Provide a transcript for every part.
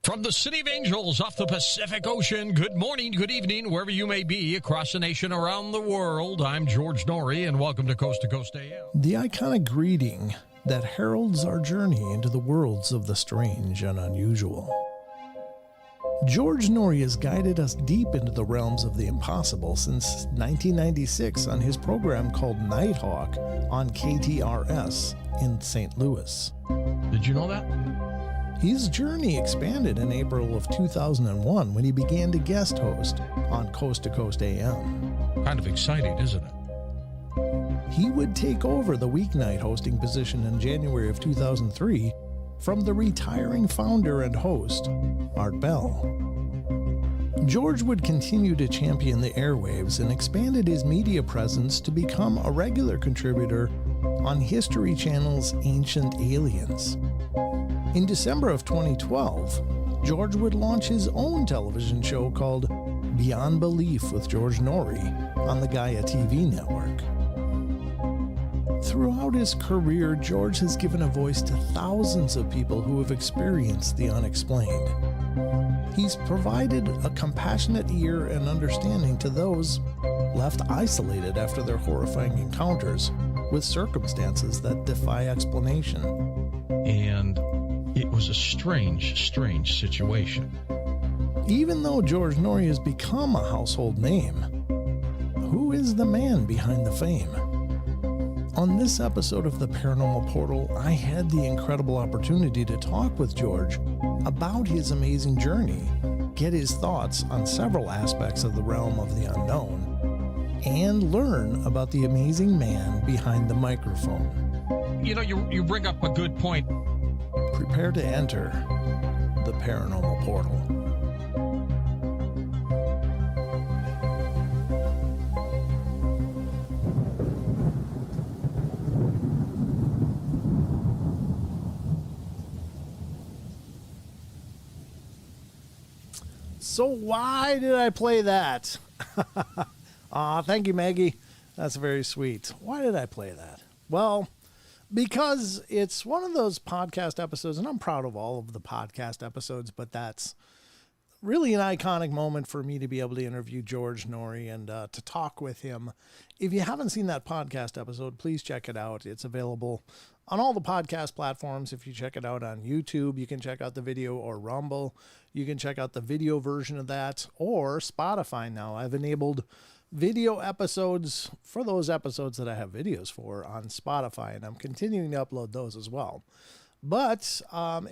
From the City of Angels off the Pacific Ocean, good morning, good evening, wherever you may be across the nation, around the world. I'm George Noory, and welcome to Coast AM. The iconic greeting that heralds our journey into the worlds of the strange and unusual. George Noory has guided us deep into the realms of the impossible since 1996 on his program called Nighthawk on KTRS in St. Louis. Did you know that? His journey expanded in April of 2001 when he began to guest host on Coast to Coast AM. Kind of exciting, isn't it? He would take over the weeknight hosting position in January of 2003 from the retiring founder and host, Art Bell. George would continue to champion the airwaves and expanded his media presence to become a regular contributor on History Channel's Ancient Aliens. In December of 2012, George would launch his own television show called Beyond Belief with George Noory on the Gaia TV network. Throughout his career, George has given a voice to thousands of people who have experienced the unexplained. He's provided a compassionate ear and understanding to those left isolated after their horrifying encounters with circumstances that defy explanation. And it was a strange situation. Even though George Noory has become a household name, who is the man behind the fame? On this episode of the Paranormal Portal, I had the incredible opportunity to talk with George about his amazing journey, get his thoughts on several aspects of the realm of the unknown, and learn about the amazing man behind the microphone. You know, you bring up a good point. Prepare to enter the Paranormal Portal. So why did I play that? Thank you, Maggie. That's very sweet. Why did I play that? Well, because it's one of those podcast episodes, and I'm proud of all of the podcast episodes, but that's really an iconic moment for me to be able to interview George Noory and to talk with him. If you haven't seen that podcast episode, please check it out. It's available on all the podcast platforms. If you check it out on YouTube, you can check out the video, or Rumble. You can check out the video version of that, or Spotify now. I've enabled video episodes for those episodes that I have videos for on Spotify, and I'm continuing to upload those as well. But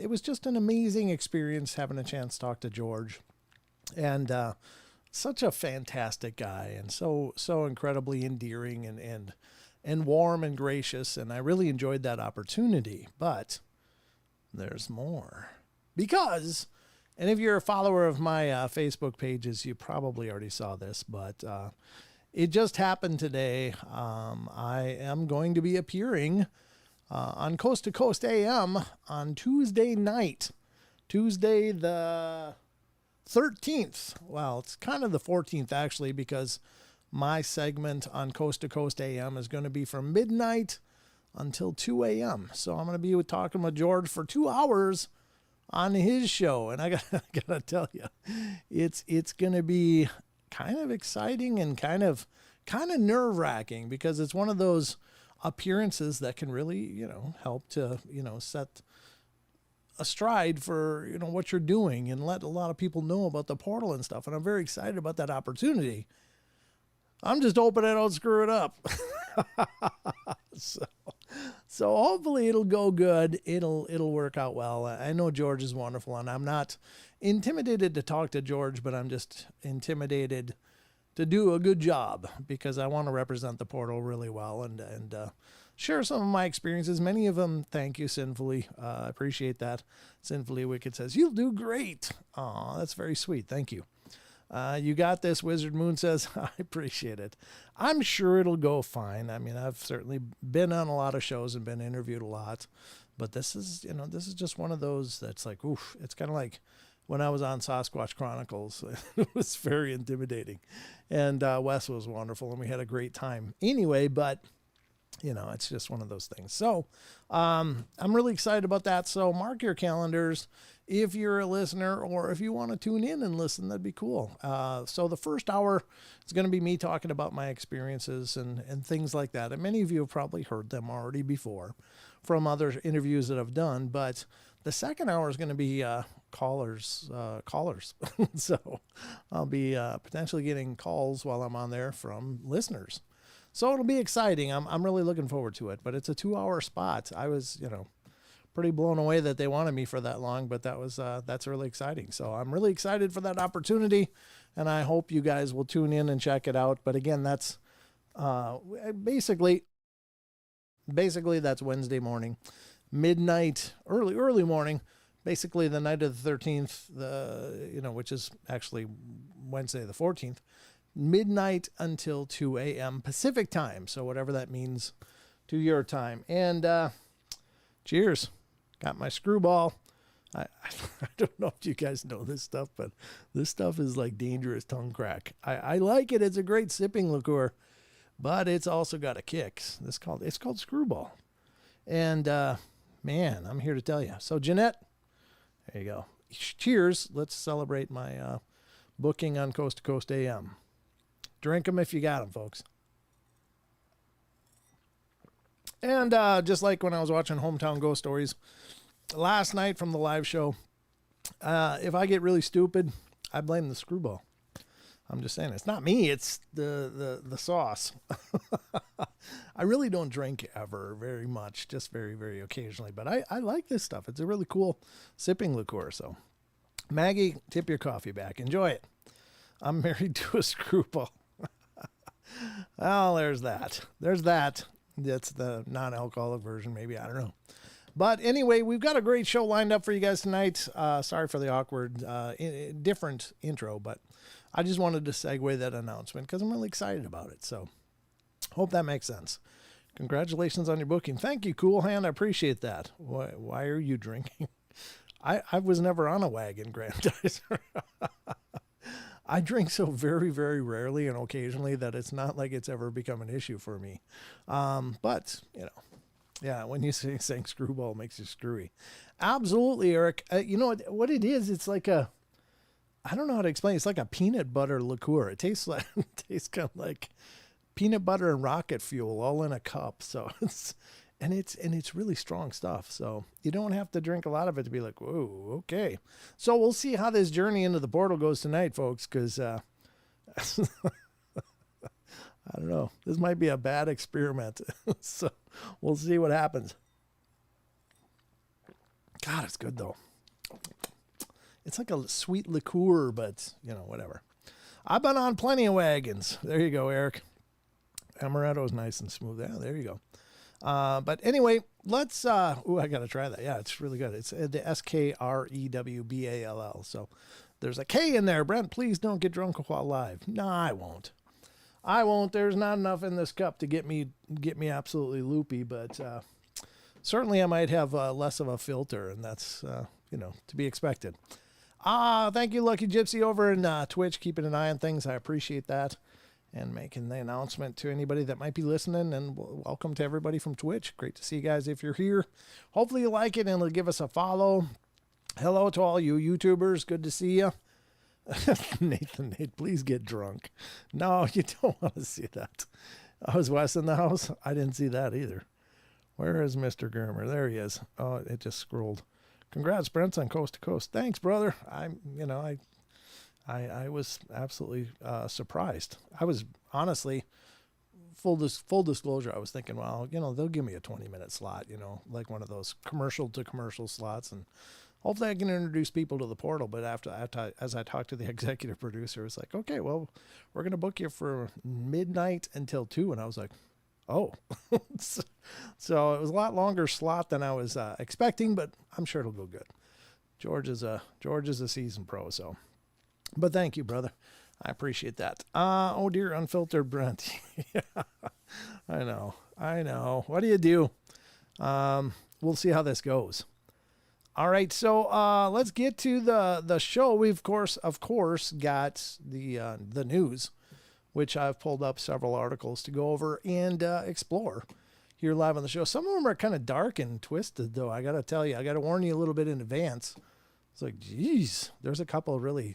it was just an amazing experience having a chance to talk to George, and such a fantastic guy, and so incredibly endearing and warm and gracious, and I really enjoyed that opportunity. But there's more, because, and if you're a follower of my Facebook pages, you probably already saw this, but it just happened today. I am going to be appearing on Coast to Coast AM on Tuesday night, Tuesday the 13th. Well, it's kind of the 14th actually, because my segment on Coast to Coast AM is going to be from midnight until 2 a.m. So I'm going to be talking with George for 2 hours on his show. And I gotta tell you, it's going to be kind of exciting and kind of nerve wracking, because it's one of those appearances that can really, help to, set a stride for, what you're doing and let a lot of people know about the portal and stuff. And I'm very excited about that opportunity. I'm just hoping I don't screw it up. So hopefully it'll go good. It'll work out well. I know George is wonderful, and I'm not intimidated to talk to George, but I'm just intimidated to do a good job, because I want to represent the portal really well and share some of my experiences. Many of them, thank you, Sinfully. I appreciate that. Sinfully Wicked says, "You'll do great." Aw, that's very sweet. Thank you. You got this, Wizard Moon says. I appreciate it. I'm sure it'll go fine. I mean, I've certainly been on a lot of shows and been interviewed a lot, but this is just one of those that's like, oof. It's kind of like when I was on Sasquatch Chronicles. It was very intimidating, and Wes was wonderful, and we had a great time. Anyway, but It's just one of those things. So I'm really excited about that. So mark your calendars if you're a listener, or if you want to tune in and listen, that'd be cool. So the first hour is going to be me talking about my experiences and things like that. And many of you have probably heard them already before from other interviews that I've done. But the second hour is going to be callers. So I'll be potentially getting calls while I'm on there from listeners. So it'll be exciting. I'm really looking forward to it, but it's a 2-hour spot. I was, pretty blown away that they wanted me for that long, but that's really exciting. So I'm really excited for that opportunity, and I hope you guys will tune in and check it out. But again, that's basically that's Wednesday morning, midnight, early morning, basically the night of the 13th, which is actually Wednesday the 14th. Midnight until 2 a.m. Pacific time. So whatever that means to your time. And cheers. Got my screwball. I don't know if you guys know this stuff, but this stuff is like dangerous tongue crack. I like it. It's a great sipping liqueur, but it's also got a kick. It's called Screwball. And man, I'm here to tell you. So Jeanette, there you go. Cheers. Let's celebrate my booking on Coast to Coast AM. Drink them if you got them, folks. And just like when I was watching Hometown Ghost Stories last night from the live show, if I get really stupid, I blame the screwball. I'm just saying, it's not me, it's the sauce. I really don't drink ever very much, just very, very occasionally. But I like this stuff. It's a really cool sipping liqueur. So, Maggie, tip your coffee back. Enjoy it. I'm married to a screwball. Well, there's that. That's the non-alcoholic version, maybe. I don't know. But anyway, we've got a great show lined up for you guys tonight. Sorry for the awkward, different intro, but I just wanted to segue that announcement because I'm really excited about it. So hope that makes sense. Congratulations on your booking. Thank you, Cool Hand. I appreciate that. Why are you drinking? I was never on a wagon, Grandizer. I drink so very, very rarely and occasionally that it's not like it's ever become an issue for me. But, yeah, when you saying screwball makes you screwy. Absolutely, Eric. You know what it is? It's like I don't know how to explain. It's like a peanut butter liqueur. It tastes kind of like peanut butter and rocket fuel all in a cup. So it's really strong stuff. So you don't have to drink a lot of it to be like, whoa, okay. So we'll see how this journey into the portal goes tonight, folks, because I don't know. This might be a bad experiment. So we'll see what happens. God, it's good, though. It's like a sweet liqueur, but, whatever. I've been on plenty of wagons. There you go, Eric. Amaretto is nice and smooth. Yeah, there you go. But anyway, let's, I got to try that. Yeah, it's really good. It's the SKREWBALL. So there's a K in there. Brent, please don't get drunk while live. No, I won't. There's not enough in this cup to get me absolutely loopy, but, certainly I might have less of a filter, and that's, to be expected. Thank you, Lucky Gypsy over in Twitch, keeping an eye on things. I appreciate that. And making the announcement to anybody that might be listening, and welcome to everybody from Twitch. Great to see you guys if you're here. Hopefully you like it and it'll give us a follow. Hello to all you YouTubers. Good to see you. Nate, please get drunk. No, you don't want to see that. Oh, is Wes in the house? I didn't see that either. Where is Mr. Germer? There he is. Oh, it just scrolled. Congrats, Brent, on Coast to Coast. Thanks, brother. I was absolutely surprised. I was honestly, full disclosure, I was thinking, well, they'll give me a 20-minute slot, like one of those commercial to commercial slots, and hopefully I can introduce people to the portal. But as I talked to the executive producer, it's like, okay, well, we're going to book you for midnight until 2. And I was like, oh. So it was a lot longer slot than I was expecting, but I'm sure it'll go good. George is a seasoned pro, so. But thank you, brother. I appreciate that. Oh, dear, unfiltered Brent. Yeah, I know. What do you do? We'll see how this goes. All right, so let's get to the show. We've, of course, got the news, which I've pulled up several articles to go over and explore. here live on the show. Some of them are kind of dark and twisted, though. I got to tell you, I got to warn you a little bit in advance. It's like, geez, there's a couple of really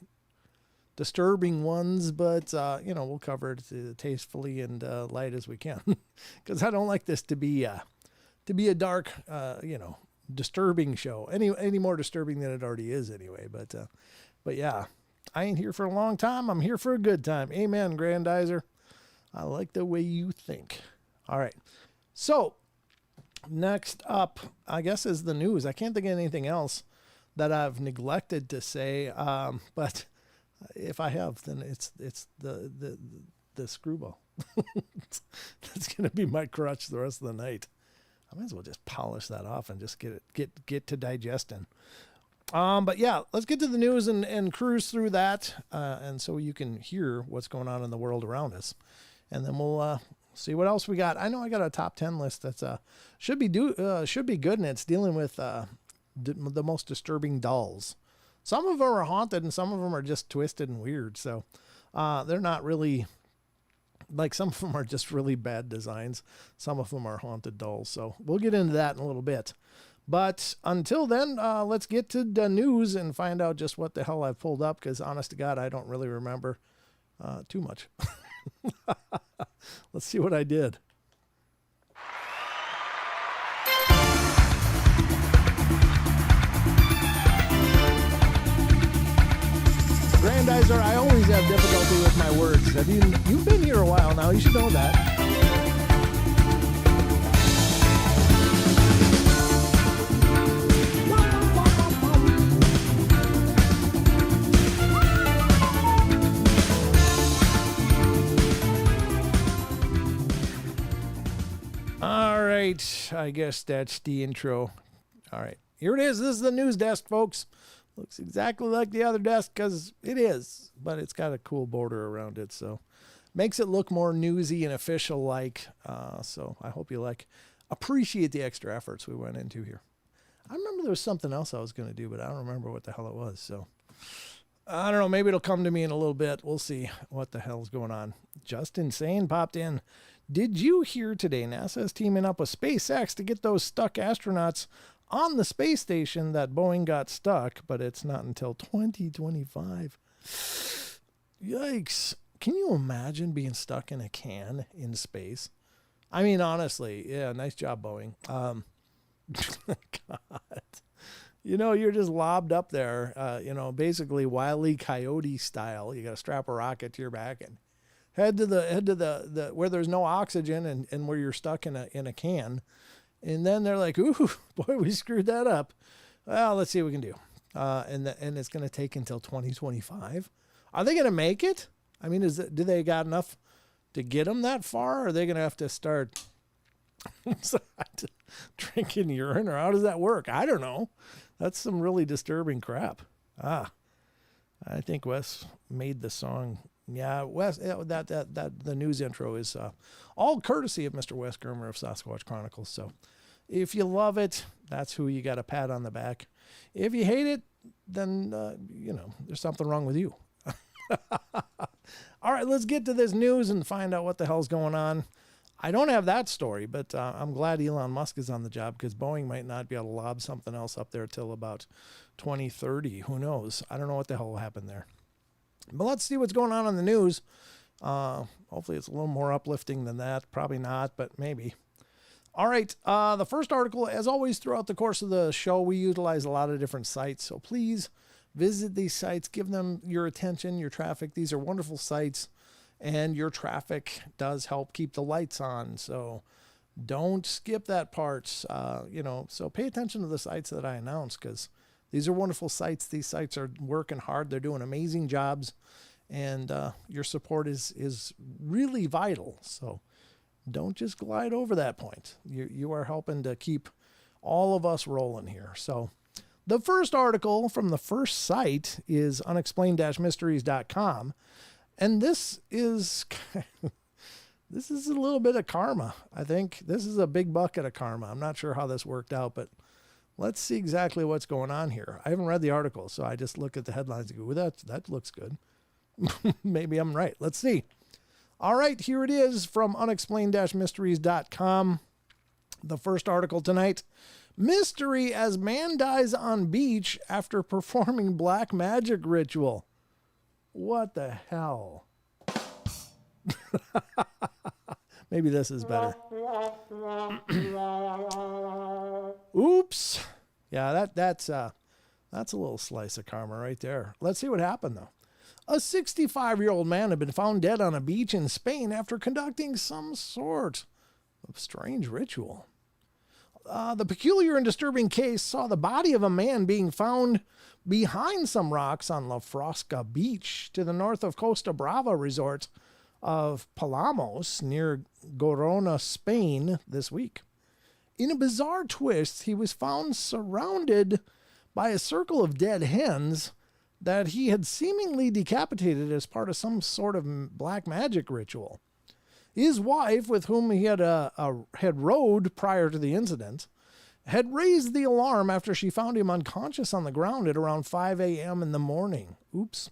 disturbing ones, but, we'll cover it tastefully and light as we can. Because I don't like this to be a dark, disturbing show. Any more disturbing than it already is anyway. But yeah, I ain't here for a long time. I'm here for a good time. Amen, Grandizer. I like the way you think. All right. So next up, I guess, is the news. I can't think of anything else that I've neglected to say. But if I have, then it's the screwball. That's going to be my crutch the rest of the night. I might as well just polish that off and just get to digesting. But yeah, let's get to the news and cruise through that. And so you can hear what's going on in the world around us. And then we'll see what else we got. I know I got a top 10 list that's should be good, and it's dealing with the most disturbing dolls. Some of them are haunted and some of them are just twisted and weird. So they're not really, like, some of them are just really bad designs. Some of them are haunted dolls. So we'll get into that in a little bit. But until then, let's get to the news and find out just what the hell I've pulled up, because honest to God, I don't really remember too much. Let's see what I did. Grandizer, I always have difficulty with my words. You've been here a while now. You should know that. All right, I guess that's the intro. All right, here it is. This is the news desk, folks. Looks exactly like the other desk, because it is, but it's got a cool border around it, so makes it look more newsy and official-like. So I hope you appreciate the extra efforts we went into here. I remember there was something else I was going to do, but I don't remember what the hell it was. So I don't know. Maybe it'll come to me in a little bit. We'll see what the hell's going on. Just Insane popped in. Did you hear today NASA's teaming up with SpaceX to get those stuck astronauts on the space station? That Boeing got stuck, but it's not until 2025. Yikes. Can you imagine being stuck in a can in space? I mean, honestly, yeah, nice job, Boeing. God. You're just lobbed up there, basically Wile E. Coyote style. You got to strap a rocket to your back and head to the where there's no oxygen and where you're stuck in a can. And then they're like, ooh, boy, we screwed that up. Well, let's see what we can do. And it's going to take until 2025. Are they going to make it? I mean, do they got enough to get them that far? Or are they going to have to start drinking urine? Or how does that work? I don't know. That's some really disturbing crap. I think Wes made the song. Yeah, Wes, that the news intro is all courtesy of Mr. Wes Germer of Sasquatch Chronicles. So if you love it, that's who you got a pat on the back. If you hate it, then, there's something wrong with you. All right, let's get to this news and find out what the hell's going on. I don't have that story, but I'm glad Elon Musk is on the job, because Boeing might not be able to lob something else up there till about 2030. Who knows? I don't know what the hell will happen there. But let's see what's going on in the news. Hopefully it's a little more uplifting than that. Probably not, but maybe. All right. The first article, as always, throughout the course of the show, we utilize a lot of different sites. So please visit these sites. Give them your attention, your traffic. These are wonderful sites, and your traffic does help keep the lights on. So don't skip that part. So pay attention to the sites that I announced, because these are wonderful sites. These sites are working hard. They're doing amazing jobs, and your support is really vital. So don't just glide over that point. You are helping to keep all of us rolling here. So the first article from the first site is unexplained-mysteries.com, and this is this is a little bit of karma. I think this is a big bucket of karma. I'm not sure how this worked out, but let's see exactly what's going on here. I haven't read the article, so I just look at the headlines and go, well, that looks good. Maybe I'm right. Let's see. All right, here it is from unexplained-mysteries.com. The first article tonight, mystery as man dies on beach after performing black magic ritual. What the hell? Maybe this is better. Oops. Yeah, that's a little slice of karma right there. Let's see what happened, though. A 65-year-old man had been found dead on a beach in Spain after conducting some sort of strange ritual. The peculiar and disturbing case saw the body of a man being found behind some rocks on La Frosca Beach to the north of Costa Brava resort of Palamos near Girona, Spain this week. In a bizarre twist, he was found surrounded by a circle of dead hens that he had seemingly decapitated as part of some sort of black magic ritual. His wife, with whom he had rowed prior to the incident, had raised the alarm after she found him unconscious on the ground at around 5 a.m. in the morning. Oops.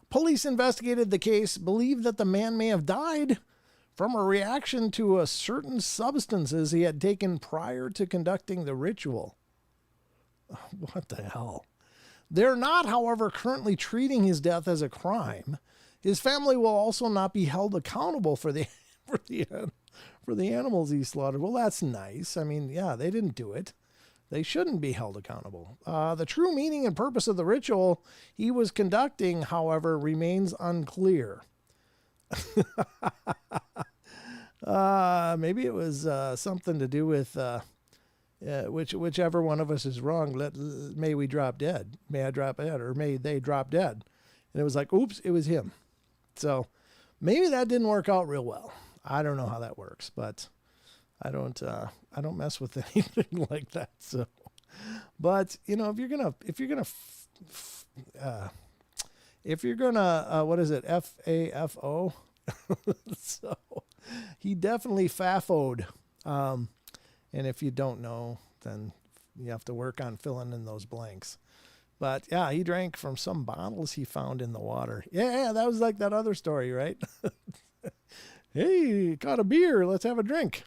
Police investigated the case, believed that the man may have died from a reaction to a certain substances he had taken prior to conducting the ritual. What the hell? They're not, however, currently treating his death as a crime. His family will also not be held accountable for the animals he slaughtered. Well, that's nice. I mean, yeah, they didn't do it. They shouldn't be held accountable. The true meaning and purpose of the ritual he was conducting, however, remains unclear. Maybe it was something to do with whichever one of us is wrong. May we drop dead. May I drop dead, or may they drop dead. And it was like, oops, it was him. So maybe that didn't work out real well. I don't know how that works, but I don't mess with anything like that. So, but if you're gonna what is it? FAFO. So he definitely fafoed. And if you don't know, then you have to work on filling in those blanks. But yeah, he drank from some bottles he found in the water. Yeah, that was like that other story, right? Hey, caught a beer. Let's have a drink.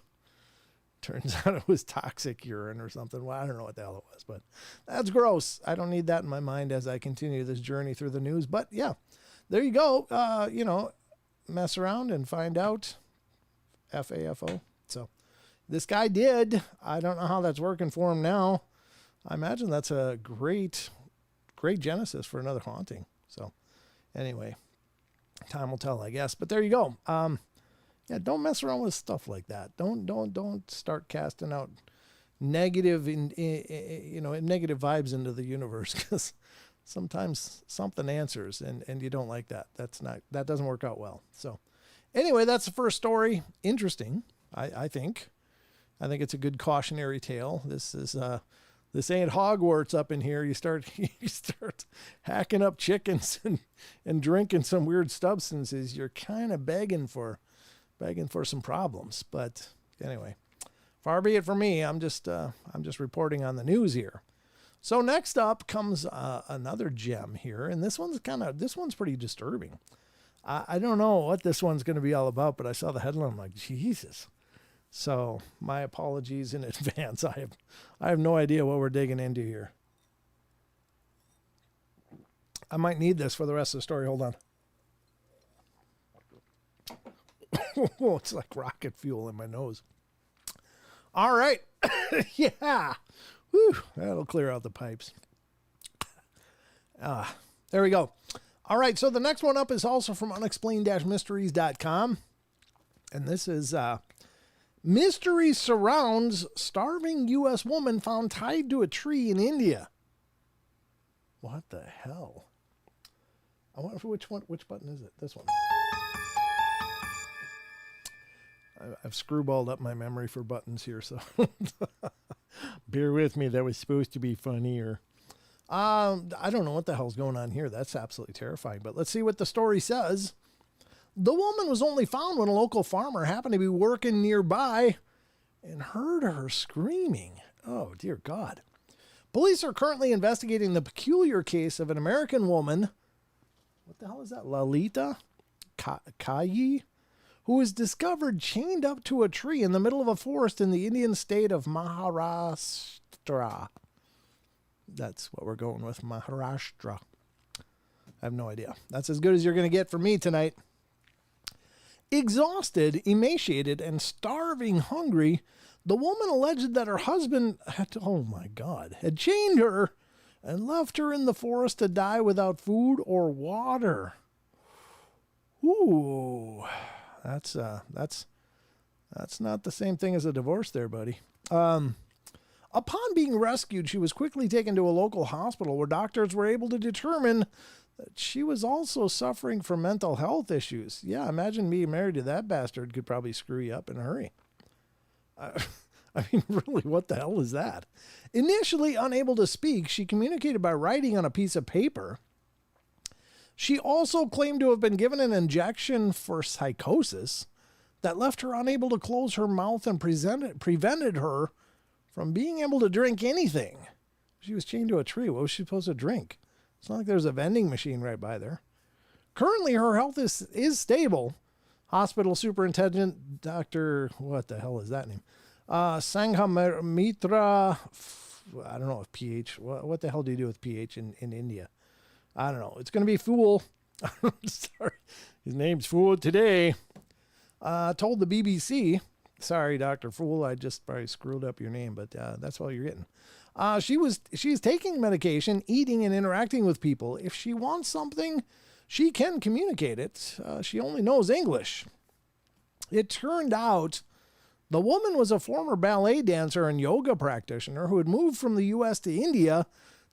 Turns out it was toxic urine or something. Well, I don't know what the hell it was, but that's gross. I don't need that in my mind as I continue this journey through the news. But yeah, there you go. Mess around and find out. FAFO. So this guy did. I don't know how that's working for him now. I imagine that's a great genesis for another haunting. So anyway, time will tell, I guess. But there you go. Yeah, don't mess around with stuff like that. Don't start casting out negative negative vibes into the universe, because sometimes something answers and you don't like that. That doesn't work out well. So anyway, that's the first story. Interesting, I think. I think it's a good cautionary tale. This ain't Hogwarts up in here. You start hacking up chickens and drinking some weird substances. You're kind of begging for some problems. But anyway, far be it from me. I'm just reporting on the news here. So next up comes another gem here, and this one's pretty disturbing. I don't know what this one's going to be all about, but I saw the headline. I'm like, Jesus. So my apologies in advance. I have no idea what we're digging into here. I might need this for the rest of the story. Hold on. It's like rocket fuel in my nose. All right. Yeah. Whew, that'll clear out the pipes. There we go. All right. So the next one up is also from unexplained-mysteries.com. And this is mystery surrounds starving U.S. woman found tied to a tree in India. What the hell? I wonder which button is it? This one. I've screwballed up my memory for buttons here, so bear with me. That was supposed to be funnier. I don't know what the hell's going on here. That's absolutely terrifying. But let's see what the story says. The woman was only found when a local farmer happened to be working nearby and heard her screaming. Oh, dear God. Police are currently investigating the peculiar case of an American woman. What the hell is that? Lalita Kayi, who was discovered chained up to a tree in the middle of a forest in the Indian state of Maharashtra. That's what we're going with, Maharashtra. I have no idea. That's as good as you're going to get from me tonight. Exhausted, emaciated, and starving hungry, the woman alleged that her husband had chained her and left her in the forest to die without food or water. Ooh, that's not the same thing as a divorce there, buddy. Upon being rescued, she was quickly taken to a local hospital where doctors were able to determine that she was also suffering from mental health issues. Yeah, imagine being married to that bastard. Could probably screw you up in a hurry. I mean, really, what the hell is that? Initially unable to speak, she communicated by writing on a piece of paper. She also claimed to have been given an injection for psychosis that left her unable to close her mouth and prevented her from being able to drink anything. She was chained to a tree. What was she supposed to drink? It's not like there's a vending machine right by there. Currently, her health is stable. Hospital Superintendent Dr. What the hell is that name? Sanghamitra. I don't know if PH. What the hell do you do with PH in India? I don't know. It's going to be Fool. Sorry. His name's Fool today. Told the BBC. Sorry, Dr. Fool. I just probably screwed up your name, but that's all you're getting. She's taking medication, eating, and interacting with people. If she wants something, she can communicate it. She only knows English. It turned out the woman was a former ballet dancer and yoga practitioner who had moved from the U.S. to India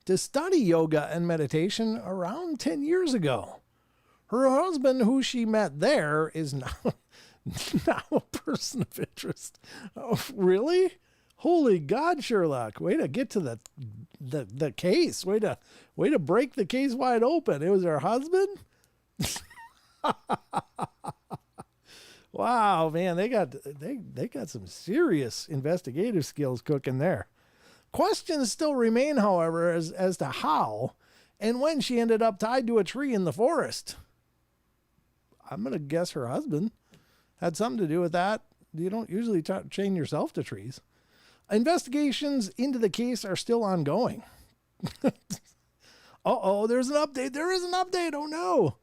to study yoga and meditation around 10 years ago. Her husband, who she met there, is now a person of interest. Oh, really? Holy God, Sherlock. Way to get to the case. Way to break the case wide open. It was her husband? Wow, man, they got some serious investigative skills cooking there. Questions still remain, however, as to how and when she ended up tied to a tree in the forest. I'm going to guess her husband had something to do with that. You don't usually chain yourself to trees. Investigations into the case are still ongoing. Uh-oh, there's an update. There is an update. Oh, no.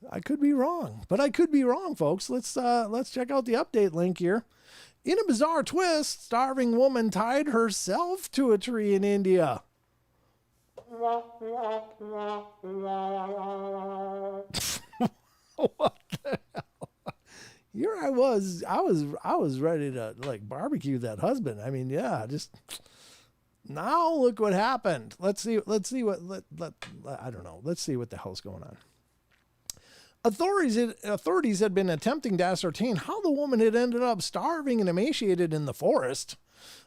I could be wrong, but I could be wrong, folks. Let's check out the update link here. In a bizarre twist, starving woman tied herself to a tree in India. What the hell? Here I was ready to like barbecue that husband. I mean, yeah, just now look what happened. Let's see what I don't know. Let's see what the hell's going on. Authorities had been attempting to ascertain how the woman had ended up starving and emaciated in the forest.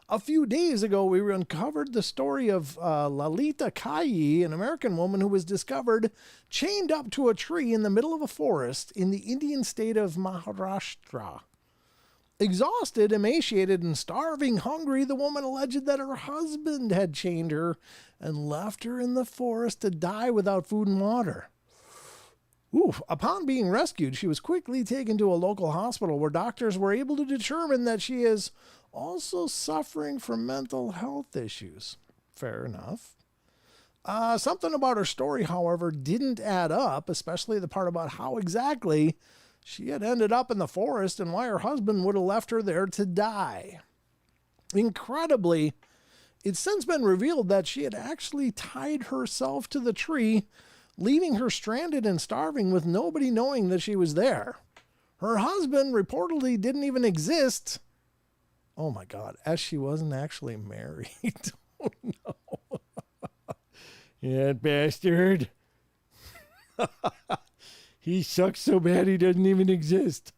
A few days ago, we uncovered the story of Lalita Kayi, an American woman who was discovered chained up to a tree in the middle of a forest in the Indian state of Maharashtra. Exhausted, emaciated, and starving hungry, the woman alleged that her husband had chained her and left her in the forest to die without food and water. Upon being rescued, she was quickly taken to a local hospital where doctors were able to determine that she is also suffering from mental health issues. Fair enough. Something about her story, however, didn't add up, especially the part about how exactly she had ended up in the forest and why her husband would have left her there to die. Incredibly, it's since been revealed that she had actually tied herself to the tree, leaving her stranded and starving with nobody knowing that she was there. Her husband reportedly didn't even exist. Oh my God, as she wasn't actually married. Oh no. Yeah, bastard. He sucks so bad he doesn't even exist.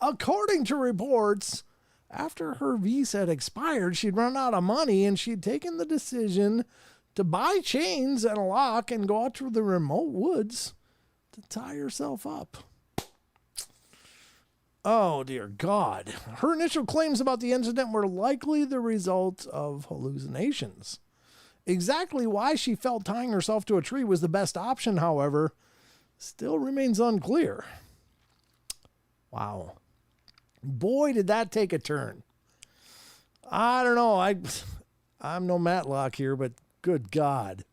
According to reports, after her visa had expired, she'd run out of money and she'd taken the decision to buy chains and a lock and go out to the remote woods to tie herself up. Oh, dear God. Her initial claims about the incident were likely the result of hallucinations. Exactly why she felt tying herself to a tree was the best option, however, still remains unclear. Wow. Boy, did that take a turn. I don't know. I'm no Matlock here, but good God.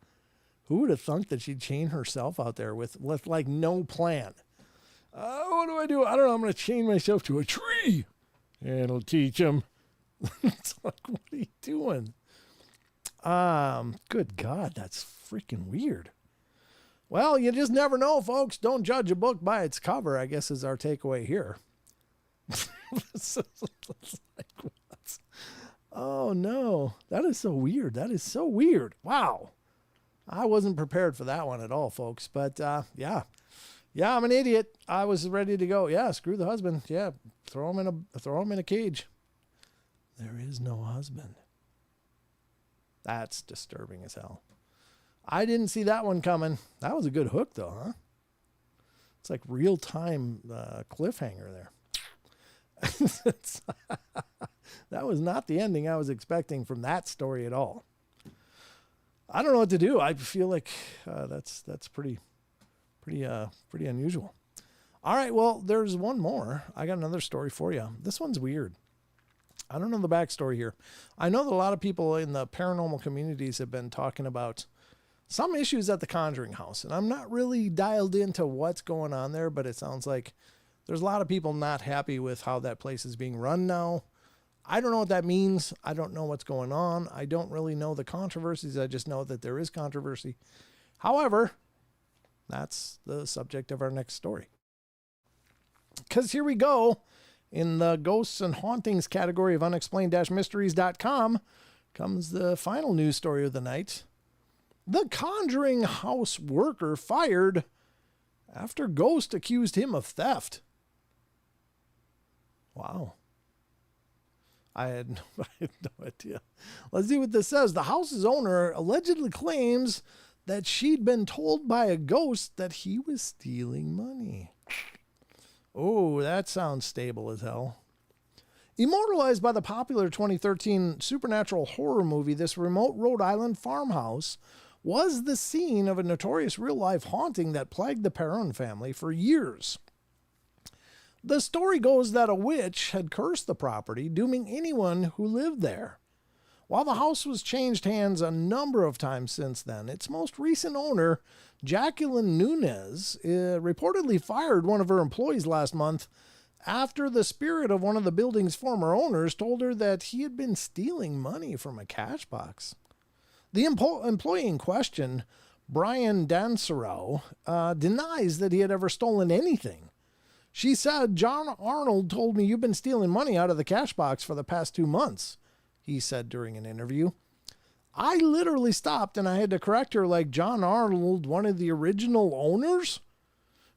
Who would have thunk that she'd chain herself out there with like no plan? What do? I don't know. I'm going to chain myself to a tree. It'll teach him. It's like, what are you doing? Good God, that's freaking weird. Well, you just never know, folks. Don't judge a book by its cover, I guess is our takeaway here. It's like, what? Oh, no. That is so weird. That is so weird. Wow. I wasn't prepared for that one at all, folks. But, yeah. Yeah, I'm an idiot. I was ready to go. Yeah, screw the husband. Yeah, throw him in a cage. There is no husband. That's disturbing as hell. I didn't see that one coming. That was a good hook, though, huh? It's like real-time cliffhanger there. That was not the ending I was expecting from that story at all. I don't know what to do. I feel like that's pretty unusual. All right, well, there's one more. I got another story for you. This one's weird. I don't know the backstory here. I know that a lot of people in the paranormal communities have been talking about some issues at the Conjuring House, and I'm not really dialed into what's going on there, but it sounds like there's a lot of people not happy with how that place is being run now. I don't know what that means. I don't know what's going on. I don't really know the controversies. I just know that there is controversy. However, that's the subject of our next story. Because here we go. In the ghosts and hauntings category of unexplained-mysteries.com comes the final news story of the night. The Conjuring House worker fired after ghost accused him of theft. Wow. I had no idea. Let's see what this says. The house's owner allegedly claims that she'd been told by a ghost that he was stealing money. Oh, that sounds stable as hell. Immortalized by the popular 2013 supernatural horror movie, this remote Rhode Island farmhouse was the scene of a notorious real-life haunting that plagued the Perron family for years. The story goes that a witch had cursed the property, dooming anyone who lived there. While the house was changed hands a number of times since then, its most recent owner, Jacqueline Nunez, reportedly fired one of her employees last month after the spirit of one of the building's former owners told her that he had been stealing money from a cash box. The employee in question, Brian Dansereau, denies that he had ever stolen anything. She said, "John Arnold told me you've been stealing money out of the cash box for the past 2 months," he said during an interview. "I literally stopped and I had to correct her like John Arnold, one of the original owners?"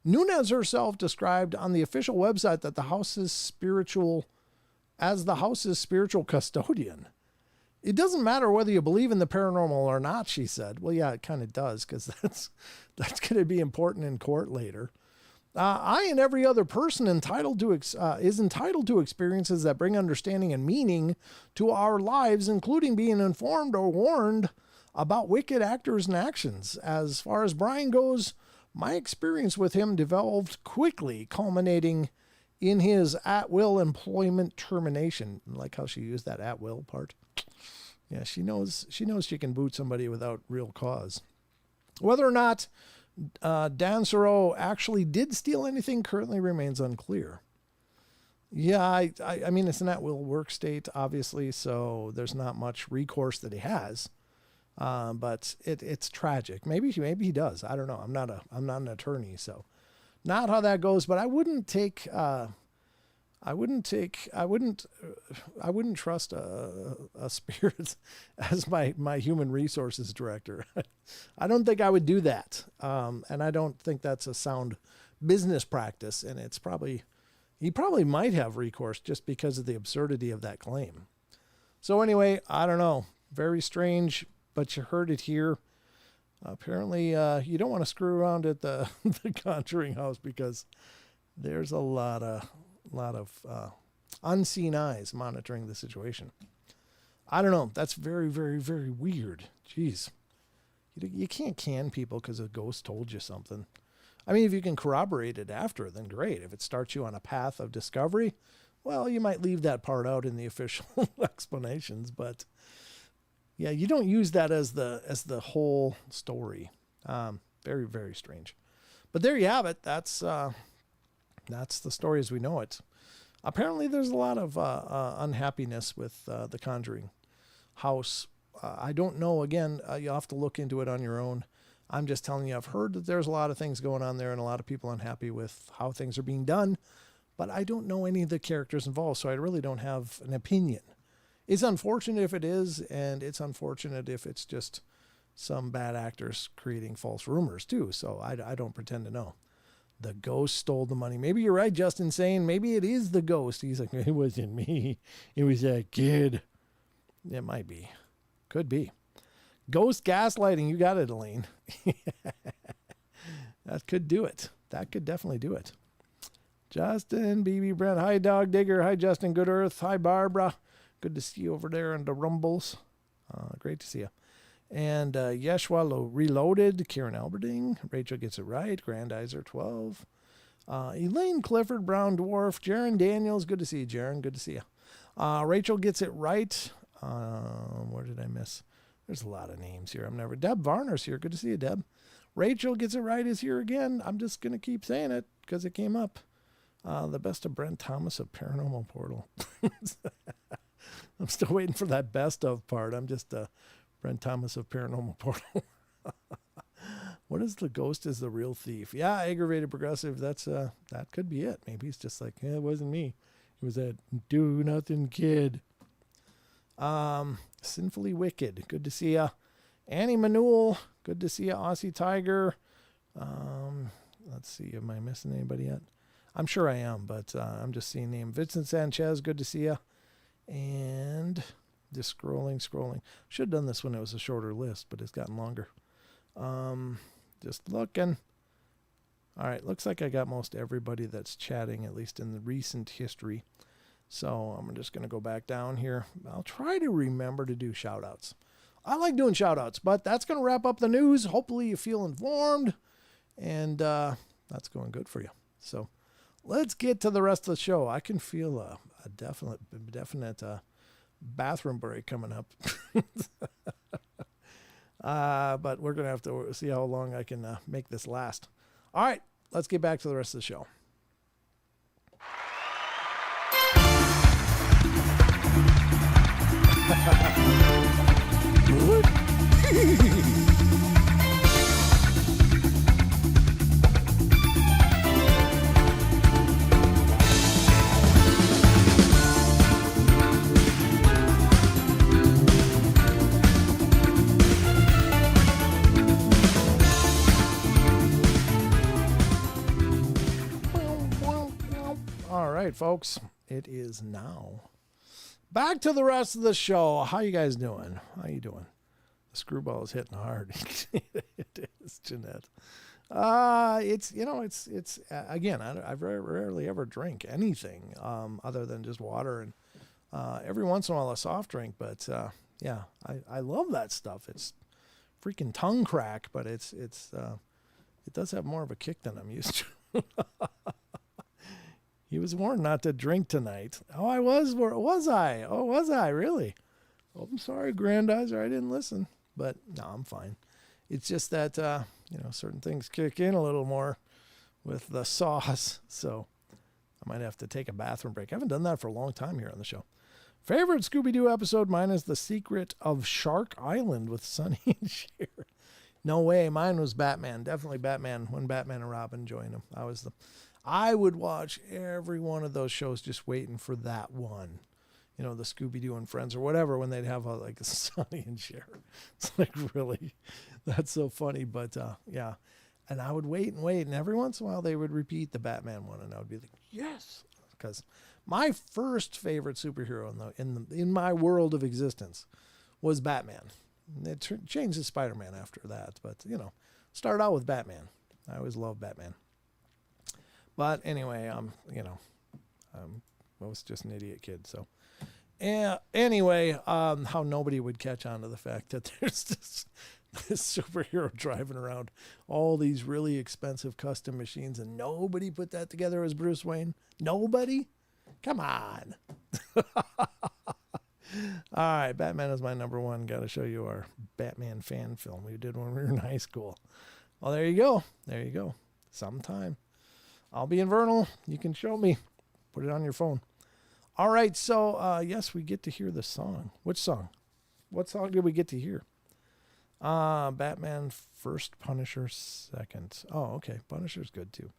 Nunez herself described on the official website that the house's spiritual custodian. "It doesn't matter whether you believe in the paranormal or not," she said. Well, yeah, it kind of does, because that's going to be important in court later. "I and every other person is entitled to experiences that bring understanding and meaning to our lives, including being informed or warned about wicked actors and actions. As far as Brian goes, my experience with him developed quickly, culminating in his at-will employment termination." I like how she used that at-will part. Yeah, she knows she can boot somebody without real cause. Whether or not Dansereau actually did steal anything currently remains unclear. Yeah, I mean, it's an at-will work state, obviously, so there's not much recourse that he has. But it's tragic. Maybe he does. I don't know. I'm not an attorney, so not how that goes. But I wouldn't trust a spirit as my human resources director. I don't think I would do that. And I don't think that's a sound business practice. And he probably might have recourse just because of the absurdity of that claim. So anyway, I don't know. Very strange, but you heard it here. Apparently, you don't want to screw around at the Conjuring House because there's a lot of unseen eyes monitoring the situation. I don't know. That's very, very, very weird. Jeez. You can't can people because a ghost told you something. I mean, if you can corroborate it after, then great. If it starts you on a path of discovery, well, you might leave that part out in the official explanations, but yeah, you don't use that as the whole story. Very, very strange. But there you have it. That's the story as we know it. Apparently, there's a lot of unhappiness with the Conjuring house. I don't know. Again, you have to look into it on your own. I'm just telling you, I've heard that there's a lot of things going on there and a lot of people unhappy with how things are being done, but I don't know any of the characters involved, so I really don't have an opinion. It's unfortunate if it is, and it's unfortunate if it's just some bad actors creating false rumors too, so I don't pretend to know. The ghost stole the money. Maybe you're right, Justin, saying maybe it is the ghost. He's like, it wasn't me. It was that kid. It might be. Could be. Ghost gaslighting. You got it, Elaine. That could do it. That could definitely do it. Justin, BB Brent. Hi, Dog Digger. Hi, Justin Good Earth. Hi, Barbara. Good to see you over there in the Rumbles. Great to see you. And Yeshua Reloaded, Kieran Alberding, Rachel gets it right, Grandizer 12, Elaine Clifford, Brown Dwarf, Jaron Daniels, good to see you, Jaron, good to see you. Rachel gets it right. Where did I miss? There's a lot of names here. Deb Varner's here, good to see you, Deb. Rachel gets it right is here again. I'm just going to keep saying it because it came up. The best of Brent Thomas of Paranormal Portal. I'm still waiting for that best of part. I'm just... Brent Thomas of Paranormal Portal. What is the ghost is the real thief? Yeah, aggravated progressive. That could be it. Maybe he's just like, it wasn't me. It was that do nothing kid. Sinfully Wicked. Good to see ya. Annie Manuel. Good to see ya. Aussie Tiger. Let's see. Am I missing anybody yet? I'm sure I am, but I'm just seeing name. Vincent Sanchez. Good to see ya. And... just scrolling. Should have done this when it was a shorter list, but it's gotten longer. Just looking. All right, looks like I got most everybody that's chatting, at least in the recent history. So I'm just going to go back down here. I'll try to remember to do shout-outs. I like doing shout-outs, but that's going to wrap up the news. Hopefully you feel informed, and that's going good for you. So let's get to the rest of the show. I can feel a definite bathroom break coming up. But we're going to have to see how long I can make this last. All right, let's get back to the rest of the show. All right, folks, it is now back to the rest of the show. How you guys doing? How you doing? The screwball is hitting hard. It is, Jeanette. It's again, I rarely ever drink anything other than just water and every once in a while a soft drink. But yeah, I love that stuff. It's freaking tongue crack, but it does have more of a kick than I'm used to. He was warned not to drink tonight. Oh, I was. Was I? Oh, was I? Really? Oh, I'm sorry, Grandizer. I didn't listen. But no, I'm fine. It's just that, certain things kick in a little more with the sauce. So I might have to take a bathroom break. I haven't done that for a long time here on the show. Favorite Scooby-Doo episode? Mine is The Secret of Shark Island with Sonny and Cher. No way. Mine was Batman. Definitely Batman when Batman and Robin joined him. I would watch every one of those shows just waiting for that one. The Scooby-Doo and Friends or whatever, when they'd have a Sonny and Cher. It's like, really, that's so funny. But yeah, and I would wait, and every once in a while they would repeat the Batman one, and I would be like, yes, because my first favorite superhero in my world of existence was Batman. It changed to Spider-Man after that, but started out with Batman. I always loved Batman. But anyway, I was just an idiot kid. So, anyway, how nobody would catch on to the fact that there's this superhero driving around all these really expensive custom machines, and nobody put that together as Bruce Wayne? Nobody? Come on. All right, Batman is my number one. Got to show you our Batman fan film we did when we were in high school. Well, there you go. There you go. Sometime I'll be in Vernal. You can show me. Put it on your phone. All right, so yes, we get to hear the song. Which song? What song did we get to hear? Batman first, Punisher second. Oh, okay. Punisher's good too.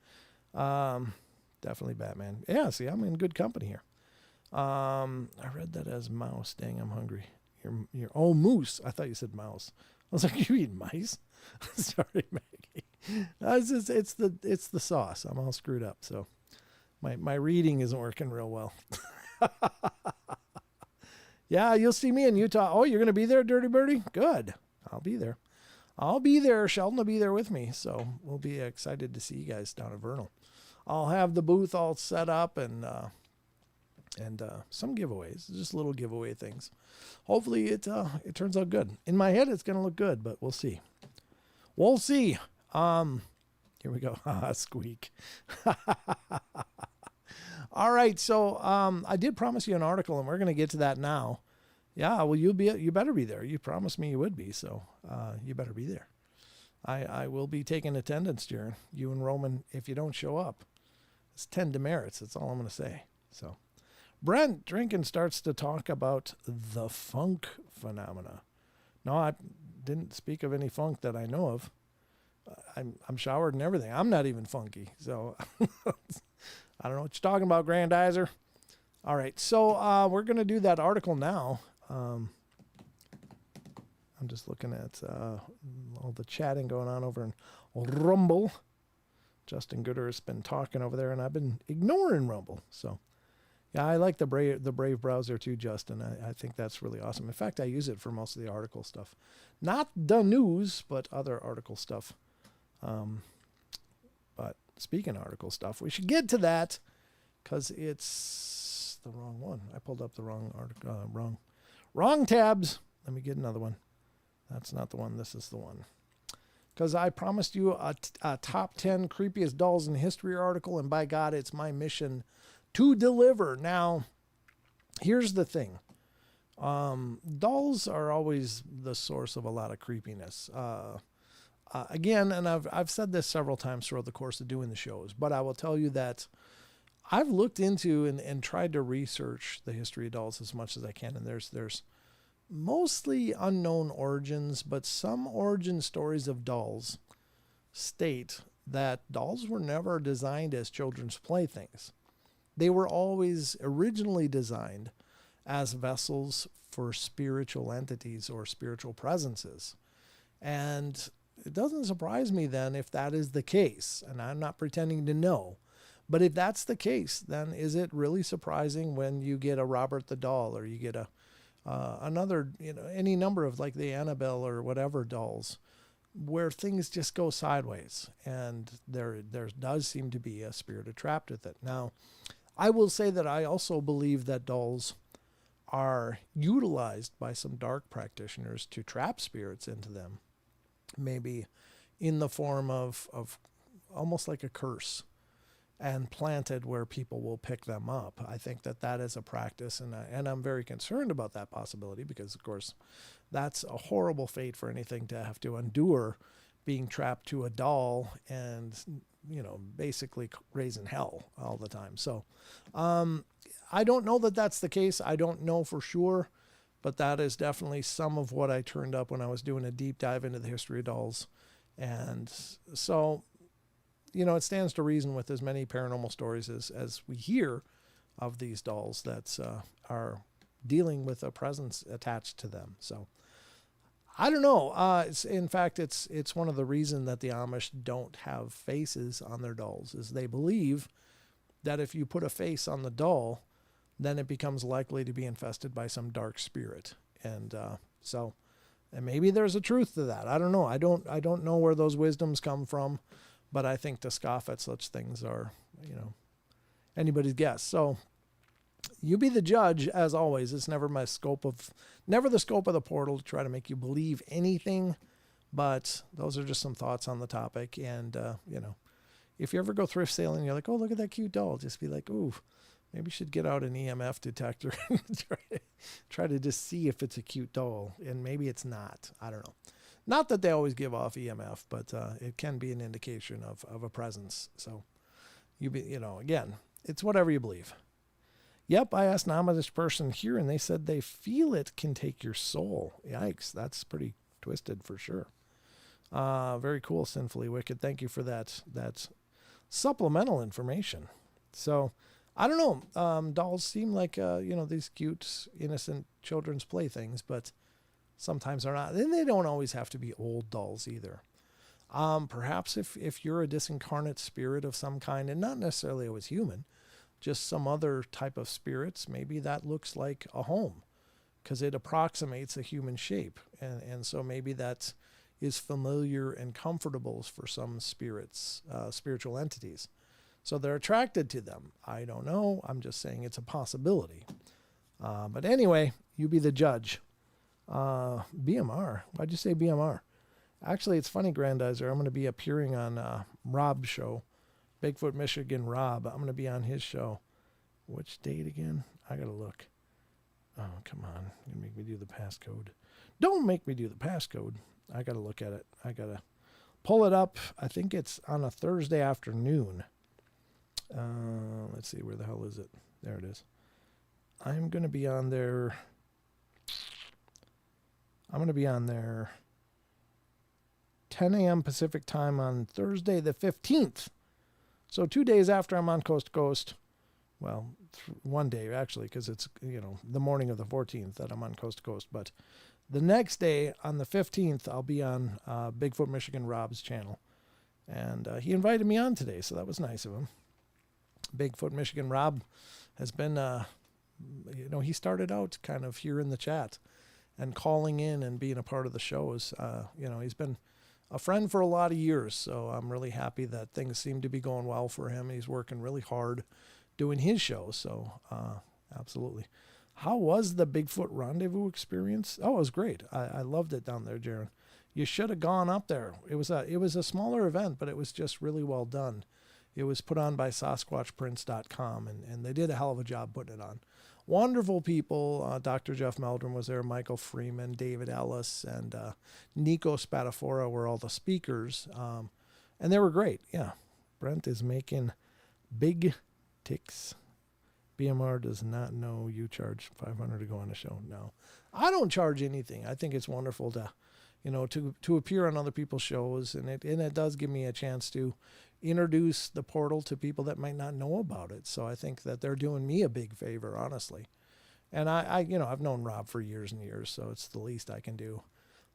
Definitely Batman. Yeah, see, I'm in good company here. I read that as mouse. Dang, I'm hungry. Oh, moose. I thought you said mouse. I was like, you eat mice? Sorry, Maggie. It's the sauce. I'm all screwed up. So my reading isn't working real well. Yeah, you'll see me in Utah. Oh, you're going to be there, Dirty Birdie? Good. I'll be there. I'll be there. Sheldon will be there with me. So we'll be excited to see you guys down at Vernal. I'll have the booth all set up and some giveaways, just little giveaway things. Hopefully it turns out good. In my head, it's going to look good, but we'll see. We'll see. Here we go. Squeak. All right. So, I did promise you an article, and we're going to get to that now. Yeah. Well, you better be there. You promised me you would be. So, you better be there. I will be taking attendance, Jaron. You and Roman, if you don't show up, it's 10 demerits. That's all I'm going to say. So, Brent drinking starts to talk about the funk phenomena. No, I didn't speak of any funk that I know of. I'm showered and everything. I'm not even funky. So I don't know what you're talking about, Grandizer. All right. So we're going to do that article now. I'm just looking at all the chatting going on over in Rumble. Justin Gooder has been talking over there, and I've been ignoring Rumble. So, yeah, I like the Brave browser too, Justin. I think that's really awesome. In fact, I use it for most of the article stuff. Not the news, but other article stuff. But speaking of article stuff, we should get to that because it's the wrong one. I pulled up the wrong article, wrong tabs. Let me get another one. That's not the one. This is the one. Because I promised you a top 10 creepiest dolls in history article, and by God, it's my mission to deliver. Now, here's the thing. Dolls are always the source of a lot of creepiness. Again, and I've said this several times throughout the course of doing the shows, but I will tell you that I've looked into and tried to research the history of dolls as much as I can, and there's mostly unknown origins, but some origin stories of dolls state that dolls were never designed as children's playthings. They were always originally designed as vessels for spiritual entities or spiritual presences. And it doesn't surprise me then if that is the case, and I'm not pretending to know, but if that's the case, then is it really surprising when you get a Robert the Doll, or you get another, any number of like the Annabelle or whatever dolls, where things just go sideways, and there does seem to be a spirit trapped with it. Now, I will say that I also believe that dolls are utilized by some dark practitioners to trap spirits into them, maybe in the form of almost like a curse, and planted where people will pick them up. I think that is a practice, and I'm very concerned about that possibility because, of course, that's a horrible fate for anything to have to endure, being trapped to a doll and, basically raising hell all the time. So I don't know that that's the case. I don't know for sure, but that is definitely some of what I turned up when I was doing a deep dive into the history of dolls. And so, it stands to reason with as many paranormal stories as we hear of these dolls that are dealing with a presence attached to them. So I don't know. In fact, it's one of the reasons that the Amish don't have faces on their dolls, is they believe that if you put a face on the doll, then it becomes likely to be infested by some dark spirit. And and maybe there's a truth to that. I don't know. I don't know where those wisdoms come from, but I think to scoff at such things are, anybody's guess. So you be the judge, as always. It's never the scope of the portal to try to make you believe anything, But those are just some thoughts on the topic. And, if you ever go thrift sailing, you're like, oh, look at that cute doll. Just be like, ooh, maybe you should get out an EMF detector and try to just see if it's a cute doll. And maybe it's not. I don't know. Not that they always give off EMF, but it can be an indication of a presence. So, again, it's whatever you believe. Yep, I asked an Amish person here, and they said they feel it can take your soul. Yikes, that's pretty twisted for sure. Very cool, Sinfully Wicked. Thank you for that supplemental information. So, I don't know. Dolls seem like, these cute, innocent children's playthings, but sometimes they're not. And they don't always have to be old dolls either. Perhaps if you're a disincarnate spirit of some kind, and not necessarily always human, just some other type of spirits, maybe that looks like a home because it approximates a human shape. And so maybe that is familiar and comfortable for some spirits, spiritual entities. So they're attracted to them. I don't know. I'm just saying it's a possibility. But anyway, you be the judge. BMR. Why'd you say BMR? Actually, it's funny, Grandizer. I'm going to be appearing on Rob's show, Bigfoot Michigan Rob. I'm going to be on his show. Which date again? I got to look. Oh, come on. You're going to make me do the passcode. Don't make me do the passcode. I got to look at it. I got to pull it up. I think it's on a Thursday afternoon. Let's see. Where the hell is it? There it is. I'm going to be on there. 10 a.m. Pacific time on Thursday the 15th. So 2 days after I'm on Coast to Coast. Well, 1 day actually, because it's, the morning of the 14th that I'm on Coast to Coast. But the next day on the 15th, I'll be on Bigfoot Michigan Rob's channel. And he invited me on today, so that was nice of him. Bigfoot Michigan Rob has been, he started out kind of here in the chat and calling in and being a part of the shows. He's been a friend for a lot of years, so I'm really happy that things seem to be going well for him. He's working really hard doing his show, so absolutely. How was the Bigfoot Rendezvous experience? Oh, it was great. I loved it down there, Jaron. You should have gone up there. It was a smaller event, but it was just really well done. It was put on by SasquatchPrince.com, and they did a hell of a job putting it on. Wonderful people. Dr. Jeff Meldrum was there, Michael Freeman, David Ellis, and Nico Spatafora were all the speakers. And they were great. Yeah. Brent is making big ticks. BMR does not know you charge $500 to go on a show. No, I don't charge anything. I think it's wonderful to appear on other people's shows, and it does give me a chance to introduce the portal to people that might not know about it. So I think that they're doing me a big favor, honestly. And I've known Rob for years and years, so it's the least I can do.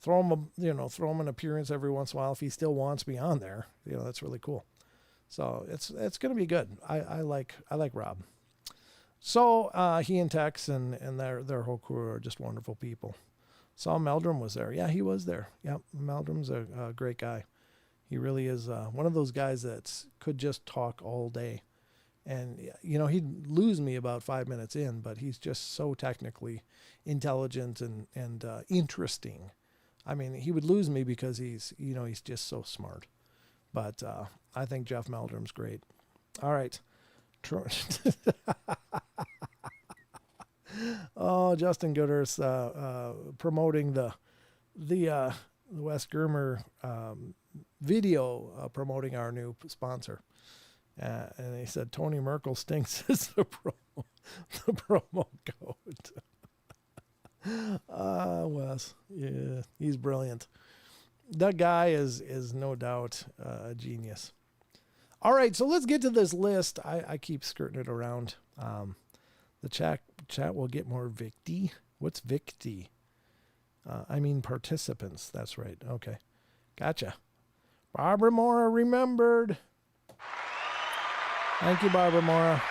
Throw him an appearance every once in a while if he still wants me on there. That's really cool. So it's going to be good. I like Rob. So he and Tex and their whole crew are just wonderful people. Saw Meldrum was there. Yeah, he was there. Yep, Meldrum's a great guy. He really is one of those guys that could just talk all day. And, he'd lose me about 5 minutes in, but he's just so technically intelligent and interesting. I mean, he would lose me because he's just so smart. But I think Jeff Meldrum's great. All right. Oh, Justin Gooders promoting the Wes Germer video promoting our new sponsor. And he said Tony Merkel stinks is the promo code. Wes, yeah, he's brilliant. That guy is no doubt a genius. All right, so let's get to this list. I keep skirting it around. The chat will get more Victi. What's Victi? I mean participants. That's right. Okay. Gotcha. Barbara Mora remembered. Thank you, Barbara Mora.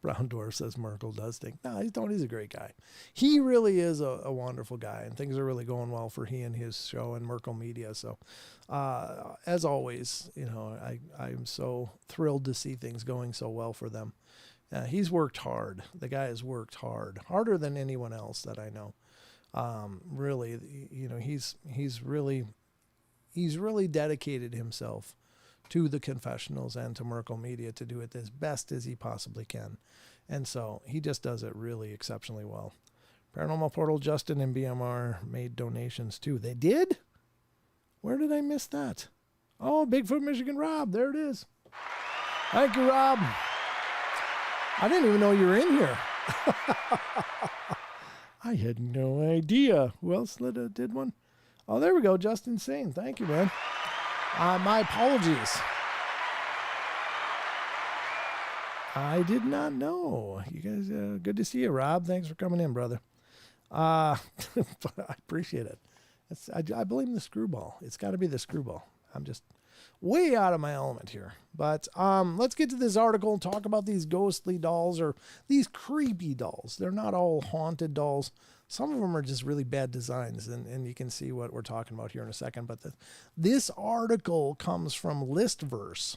Brown Dwarf says Merkel does stink. No, he's a great guy. He really is a wonderful guy, and things are really going well for he and his show and Merkel Media. So, as always, I'm so thrilled to see things going so well for them. He's worked hard. The guy has worked hard, harder than anyone else that I know. Really, he's really dedicated himself to the confessionals and to Merkle Media to do it as best as he possibly can. And so he just does it really exceptionally well. Paranormal Portal, Justin and BMR made donations too. They did? Where did I miss that? Oh, Bigfoot, Michigan Rob. There it is. Thank you, Rob. I didn't even know you were in here. I had no idea. Who else did one? Oh, there we go. Justin Sane. Thank you, man. My apologies. I did not know. You guys, good to see you, Rob. Thanks for coming in, brother. I appreciate it. I blame the screwball. It's got to be the screwball. I'm just way out of my element here. But let's get to this article and talk about these ghostly dolls or these creepy dolls. They're not all haunted dolls. Some of them are just really bad designs, and you can see what we're talking about here in a second. But this article comes from Listverse.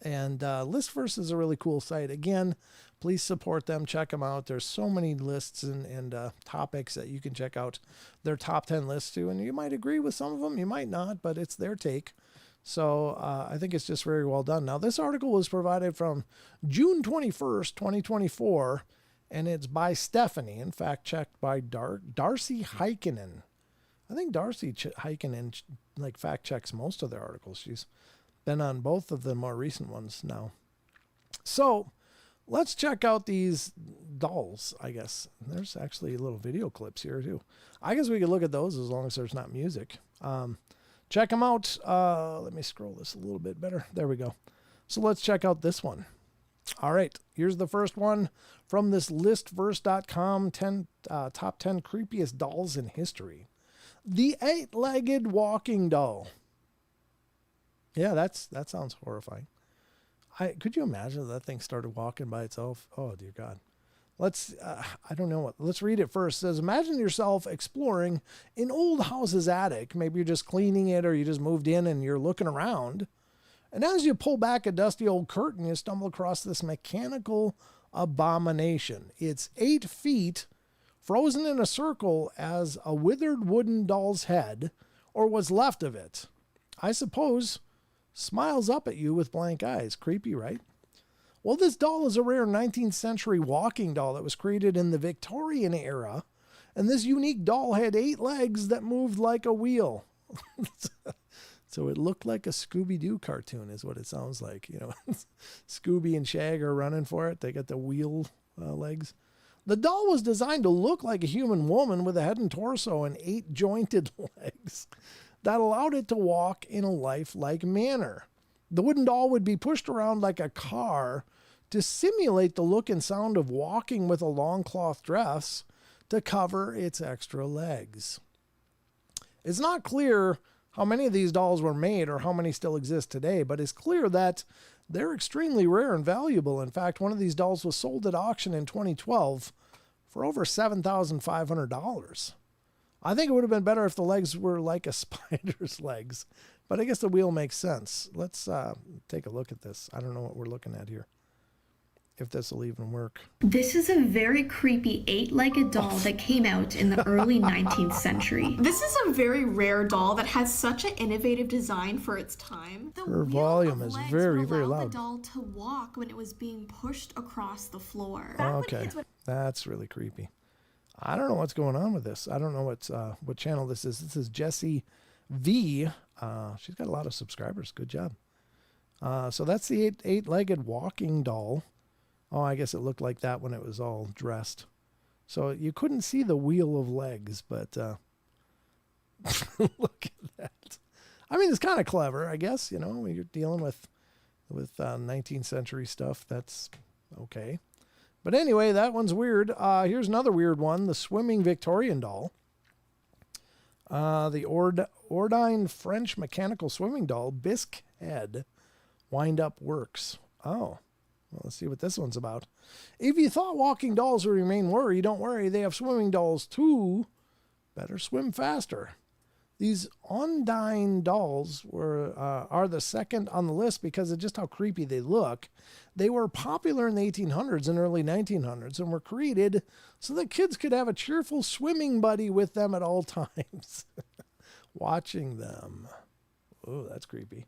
And Listverse is a really cool site. Again, please support them. Check them out. There's so many lists and topics that you can check out their top 10 lists to. And you might agree with some of them. You might not, but it's their take. So I think it's just very well done. Now, this article was provided from June 21st, 2024. And it's by Stephanie, and fact-checked by Darcy Heikkinen. I think Darcy Heikkinen fact-checks most of their articles. She's been on both of the more recent ones now. So let's check out these dolls, I guess. There's actually little video clips here, too. I guess we could look at those as long as there's not music. Check them out. Let me scroll this a little bit better. There we go. So let's check out this one. All right, here's the first one from this listverse.com, top 10 creepiest dolls in history. The 8-legged walking doll. Yeah, that sounds horrifying. Could you imagine if that thing started walking by itself? Oh, dear God. I don't know what. Let's read it first. It says, imagine yourself exploring an old house's attic. Maybe you're just cleaning it or you just moved in and you're looking around. And as you pull back a dusty old curtain, you stumble across this mechanical abomination. It's 8 feet, frozen in a circle as a withered wooden doll's head, or what's left of it. I suppose smiles up at you with blank eyes. Creepy, right? Well, this doll is a rare 19th century walking doll that was created in the Victorian era. And this unique doll had 8 legs that moved like a wheel. So it looked like a Scooby-Doo cartoon is what it sounds like. You know, Scooby and Shag are running for it. They got the wheel legs. The doll was designed to look like a human woman with a head and torso and 8 jointed legs that allowed it to walk in a lifelike manner. The wooden doll would be pushed around like a car to simulate the look and sound of walking with a long cloth dress to cover its extra legs. It's not clear how many of these dolls were made or how many still exist today, but it's clear that they're extremely rare and valuable. In fact, one of these dolls was sold at auction in 2012 for over $7,500. I think it would have been better if the legs were like a spider's legs, but I guess the wheel makes sense. Let's take a look at this. I don't know what we're looking at here, if this will even work. This is a very creepy 8-legged doll that came out in the early 19th century. This is a very rare doll that has such an innovative design for its time. Her volume is very, very loud. The doll to walk when it was being pushed across the floor. Okay, that's really creepy. I don't know what's going on with this. I don't know what channel this is. This is Jessie V. She's got a lot of subscribers. Good job. So that's the eight-legged walking doll. Oh, I guess it looked like that when it was all dressed. So you couldn't see the wheel of legs, but look at that. I mean, it's kind of clever, I guess. You know, when you're dealing with 19th century stuff, that's okay. But anyway, that one's weird. Here's another weird one, the swimming Victorian doll. The Ordine French mechanical swimming doll, Bisque Head, wind-up works. Oh. Well, let's see what this one's about. If you thought walking dolls would remain worry, don't worry. They have swimming dolls too. Better swim faster. These Ondine dolls are the second on the list because of just how creepy they look. They were popular in the 1800s and early 1900s and were created so that kids could have a cheerful swimming buddy with them at all times. Watching them. Oh, that's creepy.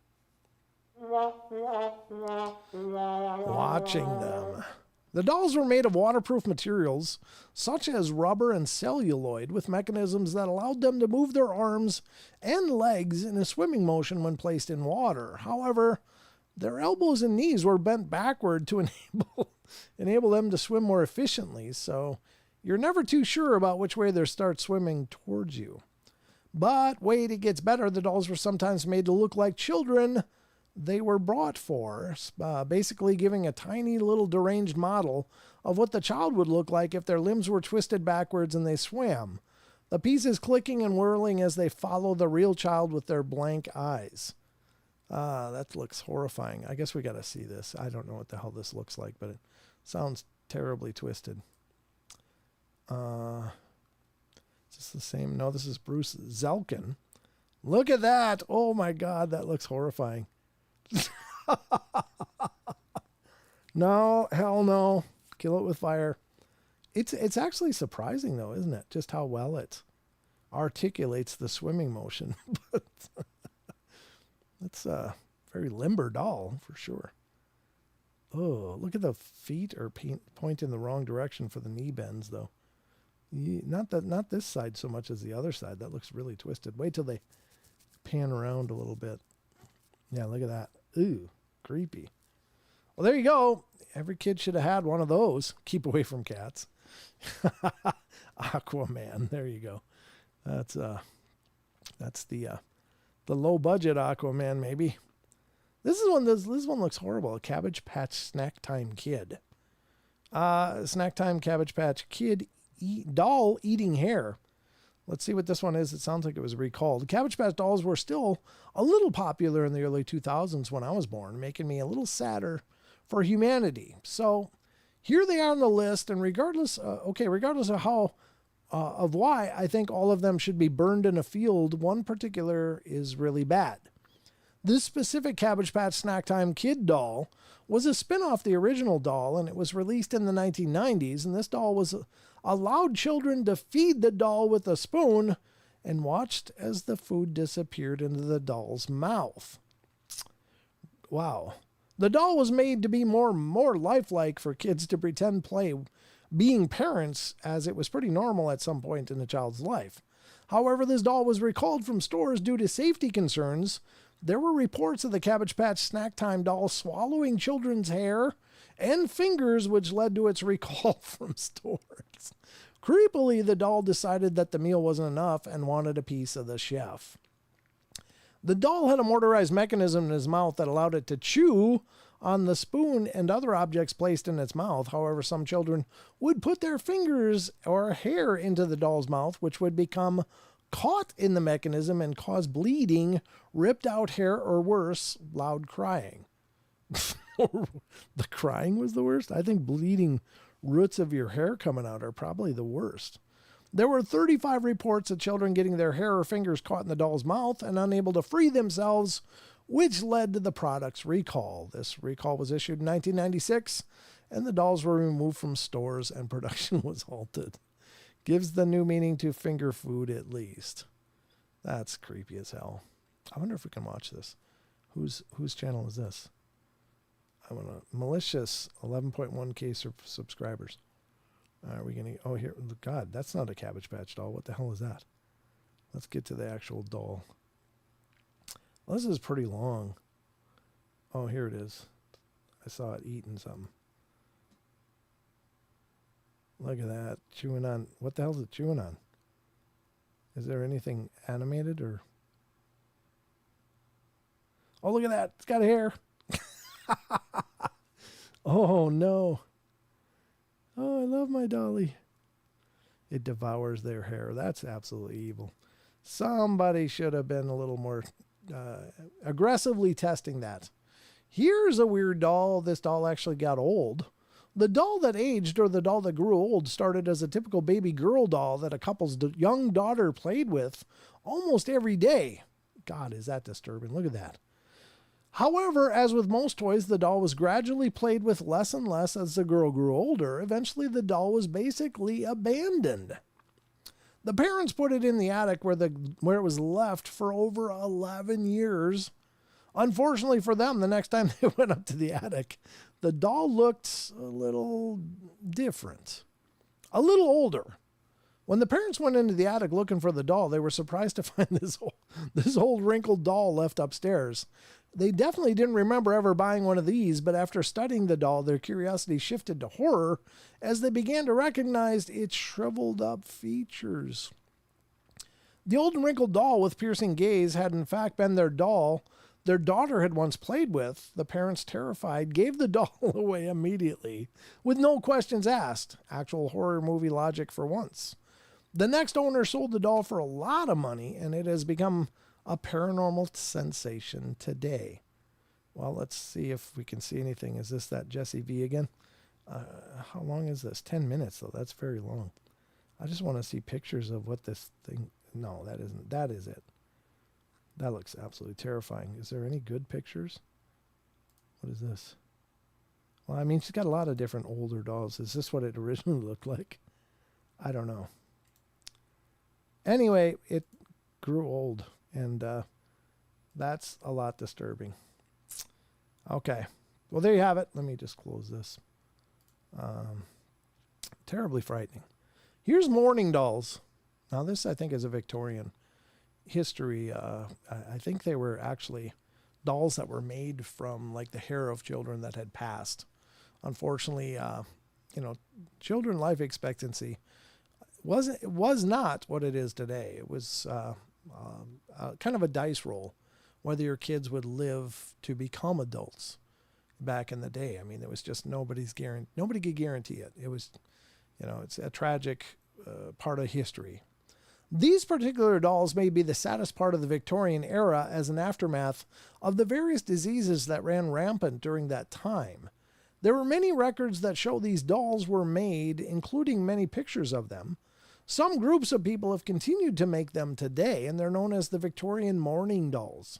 Watching them. The dolls were made of waterproof materials, such as rubber and celluloid, with mechanisms that allowed them to move their arms and legs in a swimming motion when placed in water. However, their elbows and knees were bent backward to enable them to swim more efficiently, so you're never too sure about which way they start swimming towards you. But wait, it gets better. The dolls were sometimes made to look like children they were brought for, basically giving a tiny little deranged model of what the child would look like if their limbs were twisted backwards and they swam. The pieces clicking and whirling as they follow the real child with their blank eyes. That looks horrifying. I guess we got to see this. I don't know what the hell this looks like, but it sounds terribly twisted. Is this the same? No, this is Bruce Zelkin. Look at that. Oh my God, that looks horrifying. No, hell no. Kill it with fire. It's actually surprising though, isn't it? Just how well it articulates the swimming motion. But that's a very limber doll for sure. Oh, look at the feet are point in the wrong direction for the knee bends though. Not this side so much as the other side. That looks really twisted. Wait till they pan around a little bit. Yeah, look at that. Ooh, creepy. Well, there you go. Every kid should have had one of those. Keep away from cats. Aquaman. There you go. That's the low budget Aquaman maybe. This one looks horrible. A Cabbage Patch Snack Time Kid. Snack Time Cabbage Patch Kid doll eating hair. Let's see what this one is. It sounds like it was recalled. Cabbage Patch dolls were still a little popular in the early 2000s when I was born, making me a little sadder for humanity. So here they are on the list, and regardless of how, of why, I think all of them should be burned in a field. One particular is really bad. This specific Cabbage Patch Snack Time Kid doll was a spin-off the original doll, and it was released in the 1990s, and this doll allowed children to feed the doll with a spoon and watched as the food disappeared into the doll's mouth. Wow. The doll was made to be more lifelike for kids to pretend play being parents, as it was pretty normal at some point in the child's life. However, this doll was recalled from stores due to safety concerns. There were reports of the Cabbage Patch Snack Time doll swallowing children's hair and fingers, which led to its recall from stores. Creepily, the doll decided that the meal wasn't enough and wanted a piece of the chef. The doll had a motorized mechanism in its mouth that allowed it to chew on the spoon and other objects placed in its mouth. However, some children would put their fingers or hair into the doll's mouth, which would become caught in the mechanism and cause bleeding, ripped out hair, or worse, loud crying. The crying was the worst? I think bleeding roots of your hair coming out are probably the worst. There were 35 reports of children getting their hair or fingers caught in the doll's mouth and unable to free themselves, which led to the product's recall. This recall was issued in 1996, and the dolls were removed from stores and production was halted. Gives the new meaning to finger food at least. That's creepy as hell. I wonder if we can watch this. Whose channel is this? I want a malicious 11.1k subscribers. Are we going to... Oh, here. God, that's not a Cabbage Patch doll. What the hell is that? Let's get to the actual doll. Well, this is pretty long. Oh, here it is. I saw it eating something. Look at that. Chewing on... What the hell is it chewing on? Is there anything animated or... Oh, look at that. It's got hair. Oh, no. Oh, I love my dolly. It devours their hair. That's absolutely evil. Somebody should have been a little more aggressively testing that. Here's a weird doll. This doll actually got old. The doll that aged, or the doll that grew old, started as a typical baby girl doll that a couple's young daughter played with almost every day. God, is that disturbing? Look at that. However, as with most toys, the doll was gradually played with less and less as the girl grew older. Eventually, the doll was basically abandoned. The parents put it in the attic where it was left for over 11 years. Unfortunately for them, the next time they went up to the attic, the doll looked a little different, a little older. When the parents went into the attic looking for the doll, they were surprised to find this old wrinkled doll left upstairs. They definitely didn't remember ever buying one of these, but after studying the doll, their curiosity shifted to horror as they began to recognize its shriveled up features. The old and wrinkled doll with piercing gaze had in fact been their doll their daughter had once played with. The parents, terrified, gave the doll away immediately, with no questions asked. Actual horror movie logic for once. The next owner sold the doll for a lot of money, and it has become a paranormal sensation today. Well, let's see if we can see anything. Is this that Jessie V again? How long is this? 10 minutes, though. That's very long. I just want to see pictures of what this thing... No, that isn't. That is it. That looks absolutely terrifying. Is there any good pictures? What is this? Well, I mean, she's got a lot of different older dolls. Is this what it originally looked like? I don't know. Anyway, it grew old, and that's a lot disturbing. Okay. Well, there you have it. Let me just close this. Terribly frightening. Here's mourning dolls. Now, this, I think, is a Victorian history. I think they were actually dolls that were made from, like, the hair of children that had passed. Unfortunately, children life expectancy was not what it is today. It was kind of a dice roll, whether your kids would live to become adults. Back in the day, I mean, there was just nobody could guarantee it. It was, it's a tragic part of history. These particular dolls may be the saddest part of the Victorian era as an aftermath of the various diseases that ran rampant during that time. There were many records that show these dolls were made, including many pictures of them. Some groups of people have continued to make them today, and they're known as the Victorian mourning dolls.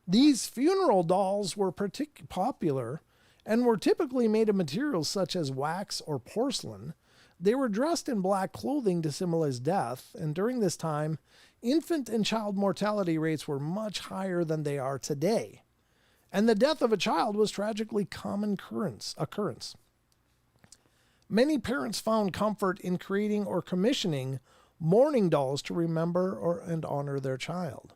These funeral dolls were particularly popular and were typically made of materials such as wax or porcelain. They were dressed in black clothing to symbolize death, and during this time, infant and child mortality rates were much higher than they are today. And the death of a child was tragically common occurrence. Many parents found comfort in creating or commissioning mourning dolls to remember and honor their child.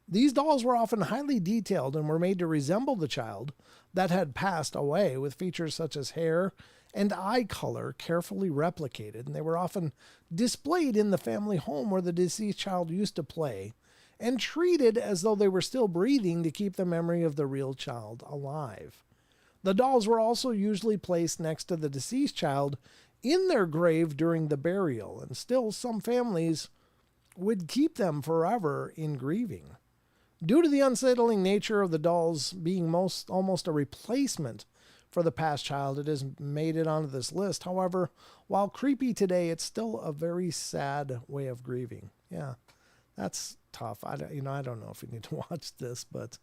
These dolls were often highly detailed and were made to resemble the child that had passed away, with features such as hair and eye color carefully replicated, and they were often displayed in the family home where the deceased child used to play, and treated as though they were still breathing to keep the memory of the real child alive. The dolls were also usually placed next to the deceased child in their grave during the burial, and still some families would keep them forever in grieving. Due to the unsettling nature of the dolls being almost a replacement for the past child, it has made it onto this list. However, while creepy today, it's still a very sad way of grieving. Yeah, that's tough. I don't know if you need to watch this, but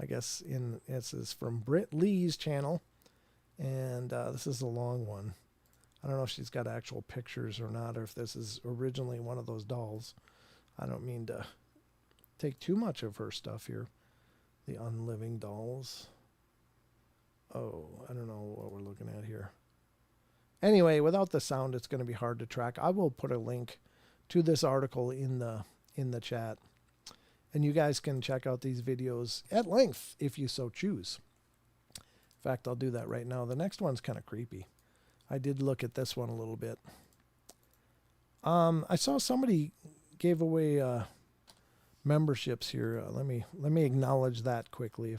I guess this is from Britt Lee's channel, and this is a long one. I don't know if she's got actual pictures or not, or if this is originally one of those dolls. I don't mean to take too much of her stuff here. The unliving dolls. Oh, I don't know what we're looking at here. Anyway, without the sound, it's going to be hard to track. I will put a link to this article in the chat, and you guys can check out these videos at length if you so choose. In fact, I'll do that right now. The next one's kind of creepy. I did look at this one a little bit. I saw somebody gave away memberships here. Let me acknowledge that quickly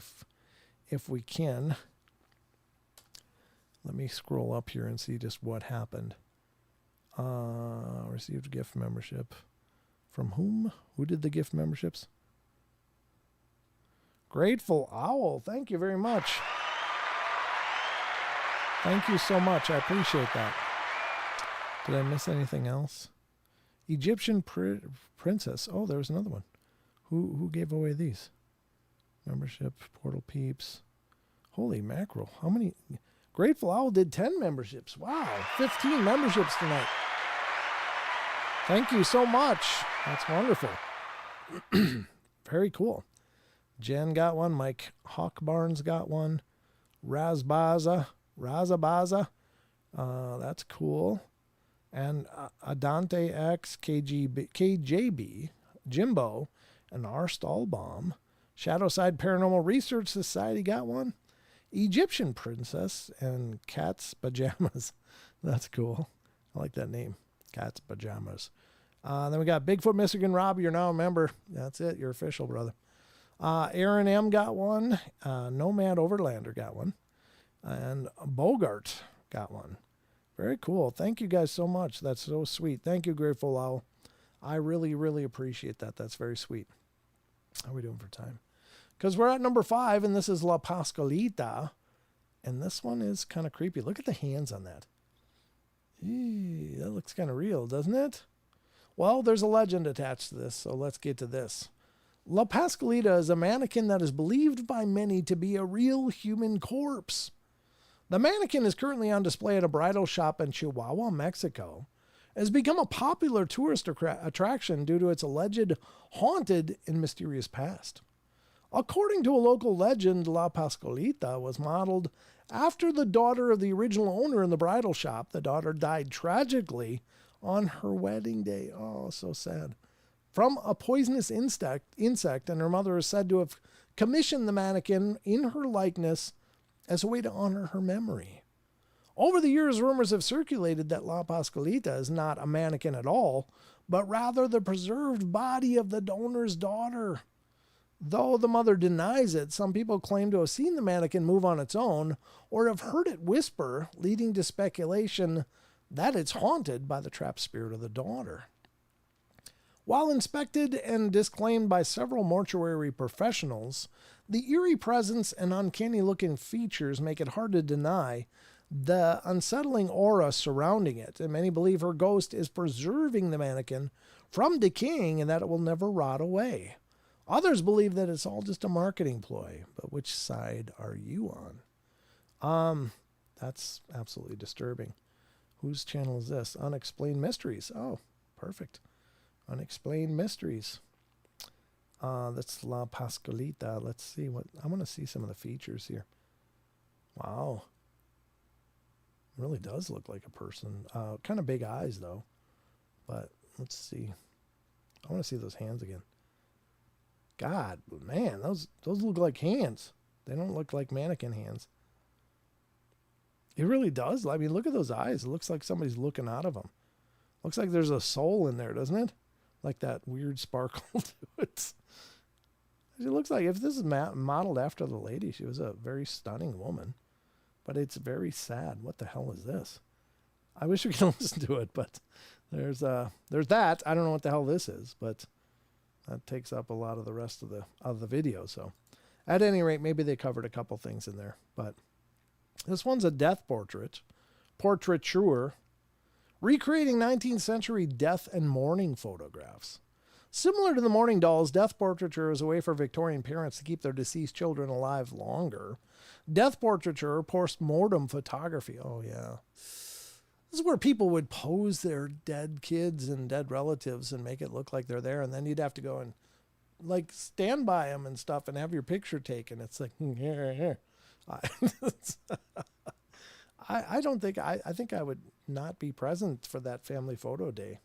if we can. Let me scroll up here and see just what happened. Received gift membership. From whom? Who did the gift memberships? Grateful Owl. Thank you very much. Thank you so much. I appreciate that. Did I miss anything else? Egyptian princess. Oh, there was another one. Who gave away these? Membership, Portal Peeps. Holy mackerel. How many? Grateful Owl did 10 memberships. Wow. 15 memberships tonight. Thank you so much. That's wonderful. Very cool. Jen got one. Mike Hawk Barnes got one. Razabaza. That's cool. And Adante X, KJB, Jimbo, and R. Stahlbaum. Shadowside Paranormal Research Society got one. Egyptian Princess and Cat's Pajamas. That's cool. I like that name. Cat's Pajamas. Then we got Bigfoot Michigan Rob. You're now a member. That's it. You're official, brother. Aaron M. got one. Nomad Overlander got one. And Bogart got one. Very cool. Thank you guys so much. That's so sweet. Thank you, Grateful Owl. I really, really appreciate that. That's very sweet. How are we doing for time? Because we're at number 5, and this is La Pascualita. And this one is kind of creepy. Look at the hands on that. Eee, that looks kind of real, doesn't it? Well, there's a legend attached to this, so let's get to this. La Pascualita is a mannequin that is believed by many to be a real human corpse. The mannequin is currently on display at a bridal shop in Chihuahua, Mexico. It has become a popular tourist attraction due to its alleged haunted and mysterious past. According to a local legend, La Pascualita was modeled after the daughter of the original owner in the bridal shop. The daughter died tragically on her wedding day. Oh, so sad. From a poisonous insect, and her mother is said to have commissioned the mannequin in her likeness as a way to honor her memory. Over the years, rumors have circulated that La Pascualita is not a mannequin at all, but rather the preserved body of the donor's daughter. Though the mother denies it, some people claim to have seen the mannequin move on its own or have heard it whisper, leading to speculation that it's haunted by the trapped spirit of the daughter. While inspected and disclaimed by several mortuary professionals, the eerie presence and uncanny-looking features make it hard to deny the unsettling aura surrounding it, and many believe her ghost is preserving the mannequin from decaying and that it will never rot away. Others believe that it's all just a marketing ploy, but which side are you on? That's absolutely disturbing. Whose channel is this? Unexplained Mysteries. Oh, perfect. Unexplained Mysteries. That's La Pascualita. Let's see what... I want to see some of the features here. Wow. It really does look like a person. Kind of big eyes, though. But let's see. I want to see those hands again. God, man, those look like hands. They don't look like mannequin hands. It really does. I mean, look at those eyes. It looks like somebody's looking out of them. Looks like there's a soul in there, doesn't it? Like that weird sparkle to it. It looks like, if this is modeled after the lady, she was a very stunning woman. But it's very sad. What the hell is this? I wish we could listen to it, but there's that. I don't know what the hell this is, but that takes up a lot of the rest of the video. So at any rate, maybe they covered a couple things in there. But this one's a death portraiture, recreating 19th century death and mourning photographs. Similar to the mourning dolls, death portraiture is a way for Victorian parents to keep their deceased children alive longer. Death portraiture, post-mortem photography. Oh, yeah. This is where people would pose their dead kids and dead relatives and make it look like they're there. And then you'd have to go and like stand by them and stuff and have your picture taken. It's like, here. I don't think, I think I would not be present for that family photo day.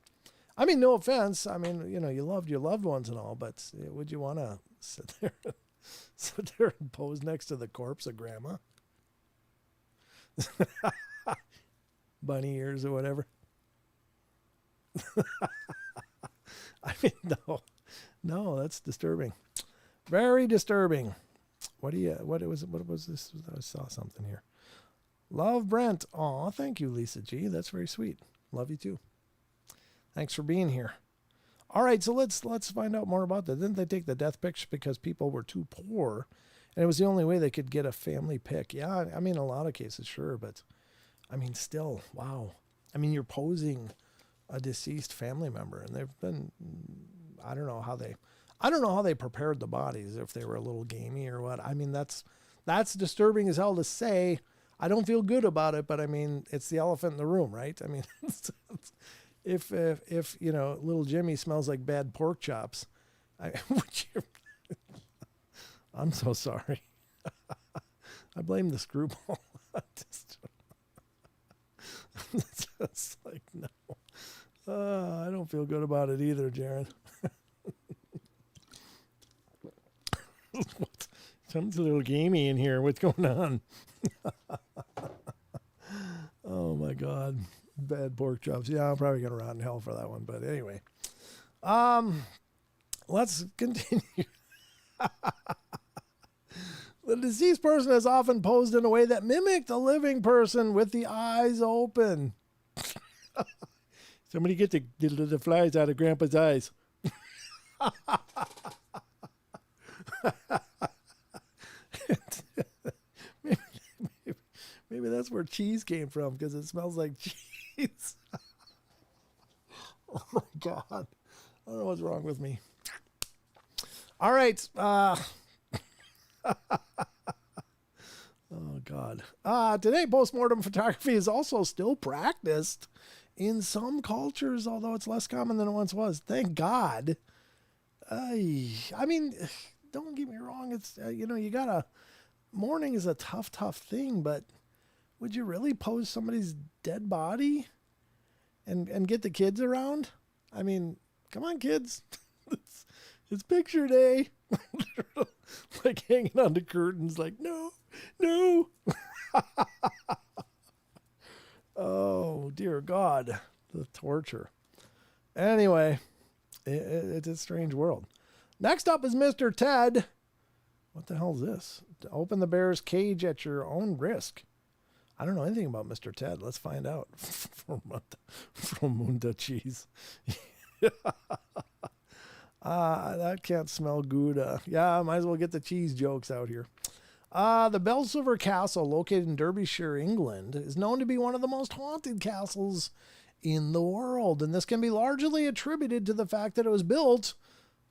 I mean, no offense. I mean, you know, you loved your loved ones and all, but would you want to sit there and pose next to the corpse of grandma? Bunny ears or whatever. I mean, no, that's disturbing. Very disturbing. What was this? I saw something here. Love Brent. Aw, thank you, Lisa G. That's very sweet. Love you too. Thanks for being here. All right, so let's find out more about that. Didn't they take the death picture because people were too poor, and it was the only way they could get a family pic? Yeah, I mean, in a lot of cases, sure, but I mean, still, wow. I mean, you're posing a deceased family member, and they've been, I don't know how they prepared the bodies, if they were a little gamey or what. I mean, that's disturbing as hell to say. I don't feel good about it, but I mean, it's the elephant in the room, right? I mean, if little Jimmy smells like bad pork chops, I'm so sorry. I blame the screwball. It's just like, no. I don't feel good about it either, Jared. Something's a little gamey in here. What's going on? Oh my God. Bad pork chops. Yeah, I'm probably gonna rot in hell for that one. But anyway. Let's continue. The deceased person is often posed in a way that mimicked a living person with the eyes open. Somebody get the flies out of Grandpa's eyes. maybe that's where cheese came from, because it smells like cheese. Oh my God. I don't know what's wrong with me. All right. Oh God. Today, postmortem photography is also still practiced in some cultures, although it's less common than it once was. Thank God. I mean, don't get me wrong. It's, mourning is a tough thing, but would you really pose somebody's dead body and get the kids around? I mean, come on, kids. It's picture day. Like hanging on the curtains, like, no. Oh, dear God. The torture. Anyway, it's a strange world. Next up is Mr. Ted. What the hell is this? To open the bear's cage at your own risk. I don't know anything about Mr. Ted. Let's find out. From Munda Cheese. That can't smell good. Yeah, I might as well get the cheese jokes out here. The Belsilver Castle, located in Derbyshire, England, is known to be one of the most haunted castles in the world, and this can be largely attributed to the fact that it was built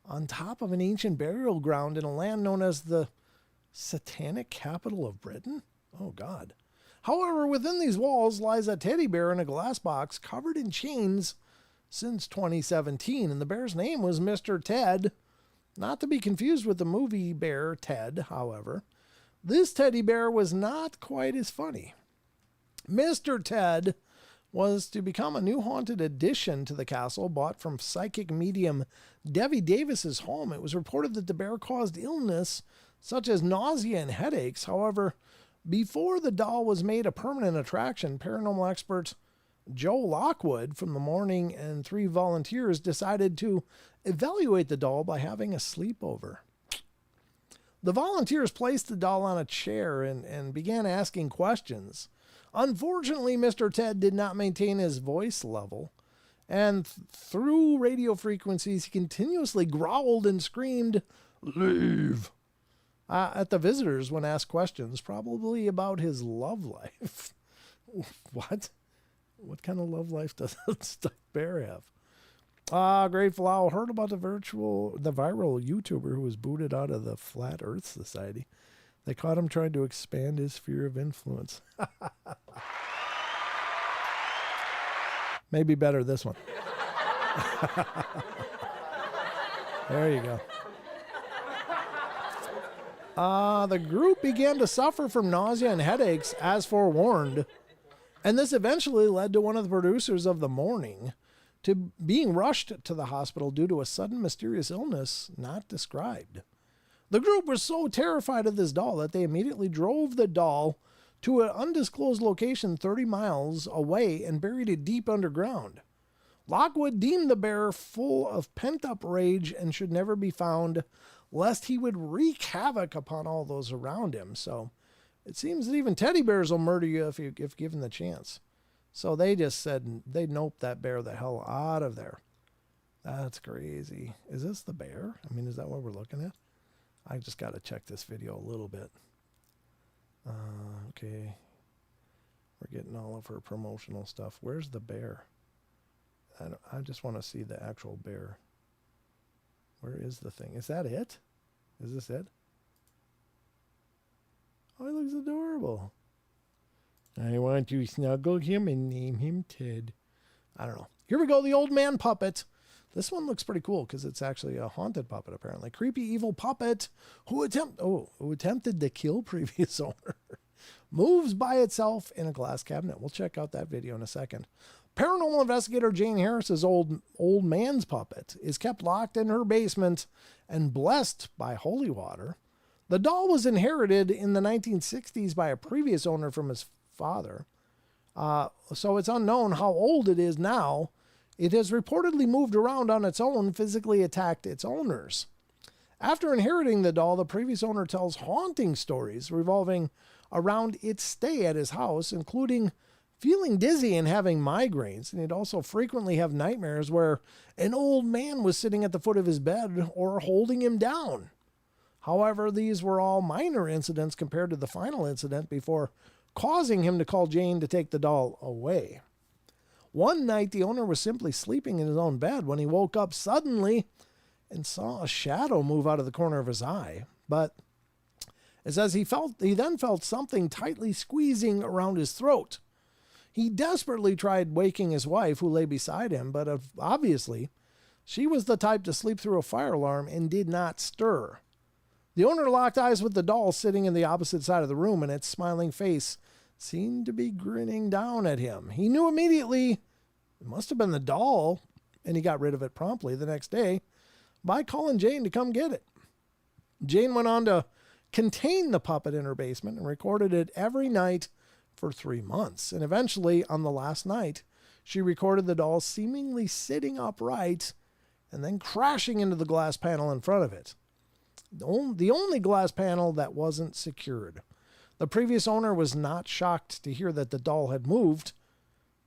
on top of an ancient burial ground in a land known as the Satanic Capital of Britain. Oh, God. However, within these walls lies a teddy bear in a glass box covered in chains since 2017, and the bear's name was Mr. Ted, not to be confused with the movie bear Ted, however. This teddy bear was not quite as funny. Mr. Ted was to become a new haunted addition to the castle, bought from psychic medium Debbie Davis's home. It was reported that the bear caused illness such as nausea and headaches. However, before the doll was made a permanent attraction, paranormal expert Joe Lockwood from the morning and 3 volunteers decided to evaluate the doll by having a sleepover. The volunteers placed the doll on a chair and began asking questions. Unfortunately, Mr. Ted did not maintain his voice level, and through radio frequencies, he continuously growled and screamed, "Leave!" At the visitors when asked questions, probably about his love life. What? What kind of love life does that stuffed bear have? Grateful Owl heard about the viral YouTuber who was booted out of the Flat Earth Society. They caught him trying to expand his sphere of influence. Maybe better this one. There you go. The group began to suffer from nausea and headaches as forewarned, and this eventually led to one of the producers of The Morning to being rushed to the hospital due to a sudden mysterious illness not described. The group was so terrified of this doll that they immediately drove the doll to an undisclosed location 30 miles away and buried it deep underground. Lockwood deemed the bear full of pent-up rage and should never be found, lest he would wreak havoc upon all those around him. So it seems that even teddy bears will murder you if given the chance. So they just said they noped that bear the hell out of there. That's crazy. Is this the bear? I mean, is that what we're looking at? I just got to check this video a little bit. Okay. We're getting all of her promotional stuff. Where's the bear? I just want to see the actual bear. Where is the thing? Is that it? Is this it? Oh, he looks adorable. I want to snuggle him and name him Ted. I don't know. Here we go, the old man puppet. This one looks pretty cool because it's actually a haunted puppet, apparently. Creepy evil puppet who attempted to kill previous owner. Moves by itself in a glass cabinet. We'll check out that video in a second. Paranormal investigator Jane Harris's old man's puppet is kept locked in her basement and blessed by holy water. The doll was inherited in the 1960s by a previous owner from his father. So it's unknown how old it is now. It has reportedly moved around on its own, physically attacked its owners. After inheriting the doll, the previous owner tells haunting stories revolving around its stay at his house, including feeling dizzy and having migraines. And he'd also frequently have nightmares where an old man was sitting at the foot of his bed or holding him down. However, these were all minor incidents compared to the final incident before causing him to call Jane to take the doll away. One night, the owner was simply sleeping in his own bed when he woke up suddenly and saw a shadow move out of the corner of his eye. But it says he then felt something tightly squeezing around his throat. He desperately tried waking his wife, who lay beside him, but obviously she was the type to sleep through a fire alarm and did not stir. The owner locked eyes with the doll sitting in the opposite side of the room, and its smiling face seemed to be grinning down at him. He knew immediately it must have been the doll, and he got rid of it promptly the next day by calling Jane to come get it. Jane went on to contain the puppet in her basement and recorded it every night for 3 months. And eventually, on the last night, she recorded the doll seemingly sitting upright and then crashing into the glass panel in front of it. The only glass panel that wasn't secured. The previous owner was not shocked to hear that the doll had moved,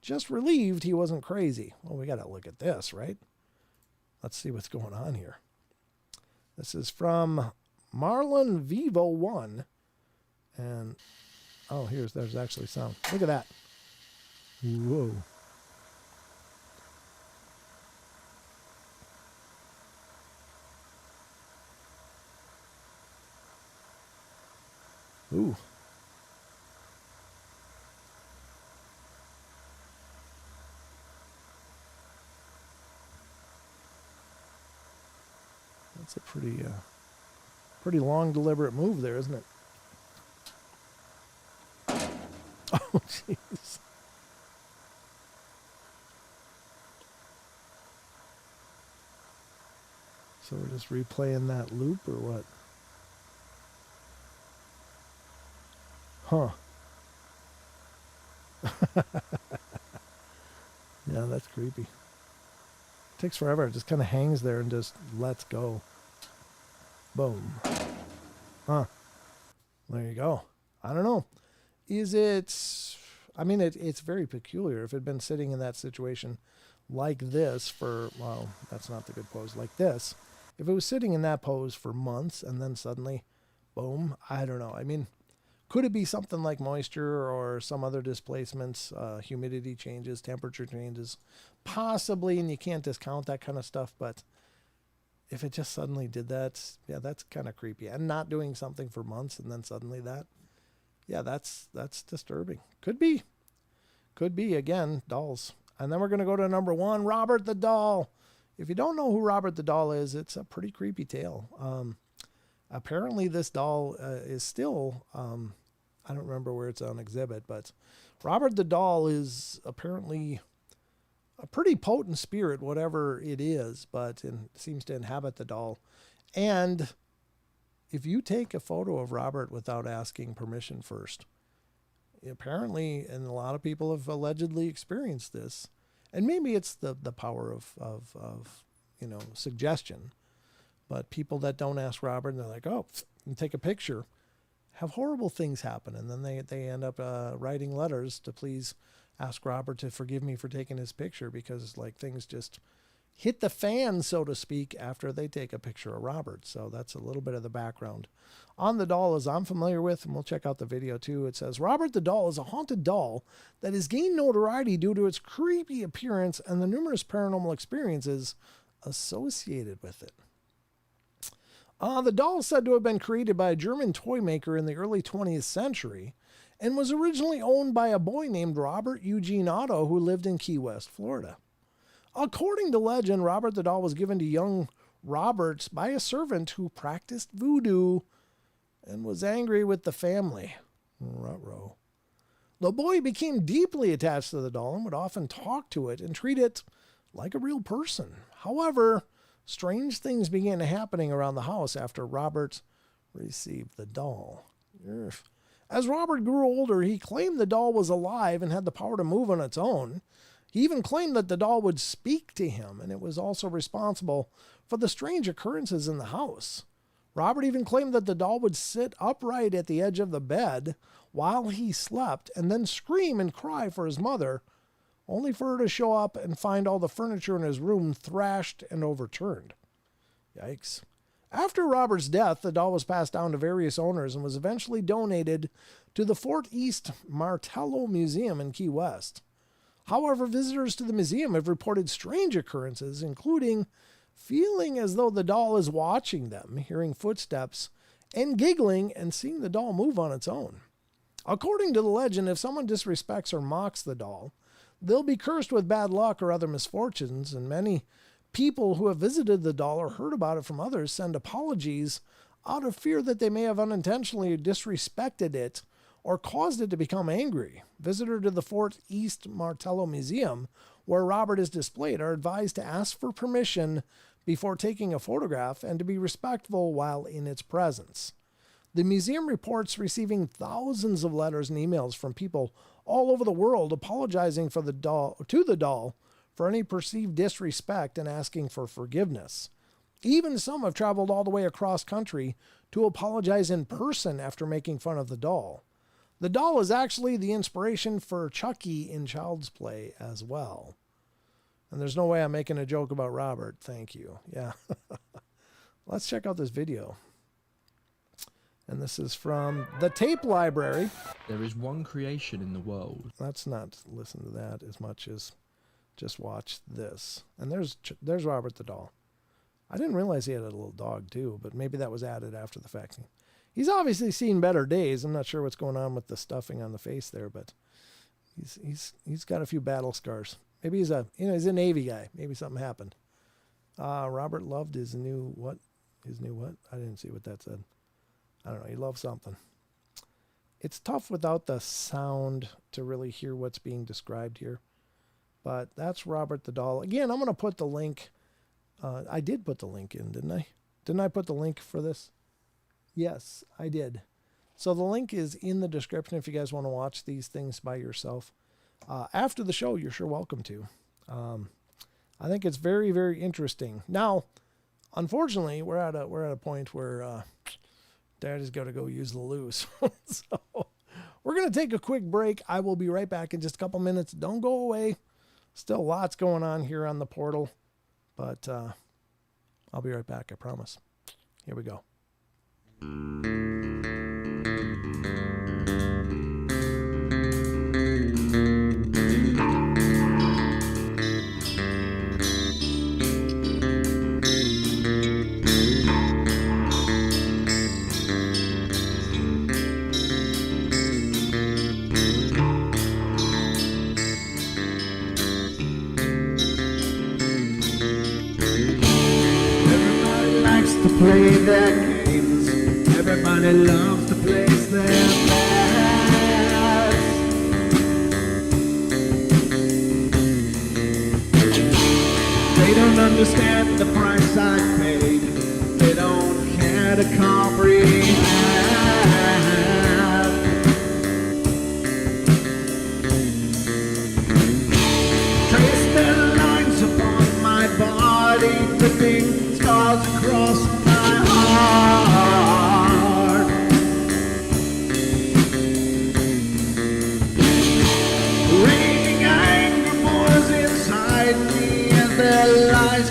just relieved he wasn't crazy. Well, we got to look at this, right? Let's see what's going on here. This is from Marlon Vivo 1. And, oh, there's actually sound. Look at that. Whoa. Ooh. That's a pretty long, deliberate move there, isn't it? Oh, jeez. So we're just replaying that loop or what? Huh. Yeah, that's creepy. It takes forever. It just kind of hangs there and just lets go. Boom. Huh. There you go. I don't know. Is it... I mean, it's very peculiar. If it had been sitting in that situation like this for... Well, that's not the good pose. Like this. If it was sitting in that pose for months and then suddenly, boom, I don't know. I mean... Could it be something like moisture or some other displacements, humidity changes, temperature changes? Possibly, and you can't discount that kind of stuff, but if it just suddenly did that, yeah, that's kind of creepy. And not doing something for months and then suddenly that, yeah, that's disturbing. Could be, again, dolls. And then we're going to go to number 1, Robert the Doll. If you don't know who Robert the Doll is, it's a pretty creepy tale. Apparently this doll is still, I don't remember where it's on exhibit, but Robert the Doll is apparently a pretty potent spirit, whatever it is, but it seems to inhabit the doll. And if you take a photo of Robert without asking permission first, apparently, and a lot of people have allegedly experienced this, and maybe it's the power of suggestion. But people that don't ask Robert, and they're like, oh, and take a picture, have horrible things happen. And then they end up writing letters to please ask Robert to forgive me for taking his picture because like things just hit the fan, so to speak, after they take a picture of Robert. So that's a little bit of the background on the doll as I'm familiar with, and we'll check out the video too. It says, Robert the doll is a haunted doll that has gained notoriety due to its creepy appearance and the numerous paranormal experiences associated with it. The doll is said to have been created by a German toy maker in the early 20th century and was originally owned by a boy named Robert Eugene Otto who lived in Key West, Florida. According to legend, Robert the doll was given to young Robert by a servant who practiced voodoo and was angry with the family. Ruh-roh. The boy became deeply attached to the doll and would often talk to it and treat it like a real person. However, strange things began happening around the house after Robert received the doll. As Robert grew older, he claimed the doll was alive and had the power to move on its own. He even claimed that the doll would speak to him, and it was also responsible for the strange occurrences in the house. Robert even claimed that the doll would sit upright at the edge of the bed while he slept and then scream and cry for his mother, only for her to show up and find all the furniture in his room thrashed and overturned. Yikes. After Robert's death, the doll was passed down to various owners and was eventually donated to the Fort East Martello Museum in Key West. However, visitors to the museum have reported strange occurrences, including feeling as though the doll is watching them, hearing footsteps, and giggling and seeing the doll move on its own. According to the legend, if someone disrespects or mocks the doll, they'll be cursed with bad luck or other misfortunes, and many people who have visited the doll or heard about it from others send apologies out of fear that they may have unintentionally disrespected it or caused it to become angry. Visitors to the Fort East Martello Museum, where Robert is displayed, are advised to ask for permission before taking a photograph and to be respectful while in its presence. The museum reports receiving thousands of letters and emails from people all over the world apologizing to the doll for any perceived disrespect and asking for forgiveness. Even some have traveled all the way across country to apologize in person after making fun of the doll. The doll is actually the inspiration for Chucky in Child's Play as well. And there's no way I'm making a joke about Robert. Thank you. Yeah. Let's check out this video. And this is from the tape library. There is one creation in the world. Let's not listen to that as much as just watch this. And there's Robert the doll. I didn't realize he had a little dog too, but maybe that was added after the fact. He's obviously seen better days. I'm not sure what's going on with the stuffing on the face there, but he's got a few battle scars. Maybe he's a Navy guy. Maybe something happened. Robert loved his new what? His new what? I didn't see what that said. I don't know. He loved something. It's tough without the sound to really hear what's being described here. But that's Robert the doll. Again, I'm going to put the link. I did put the link in, didn't I? Didn't I put the link for this? Yes, I did. So the link is in the description if you guys want to watch these things by yourself. After the show, you're sure welcome to. I think it's very, very interesting. Now, unfortunately, we're at a point where Daddy's got to go use the loo. So we're going to take a quick break. I will be right back in just a couple minutes. Don't go away. Still lots going on here on the portal. But I'll be right back, I promise. Here we go. Play their games. Everybody loves to place their bets. They don't understand the price I paid. They don't care to comprehend. Trace their lines upon my body, dripping scars across heart. Raging anger pours inside me as their lies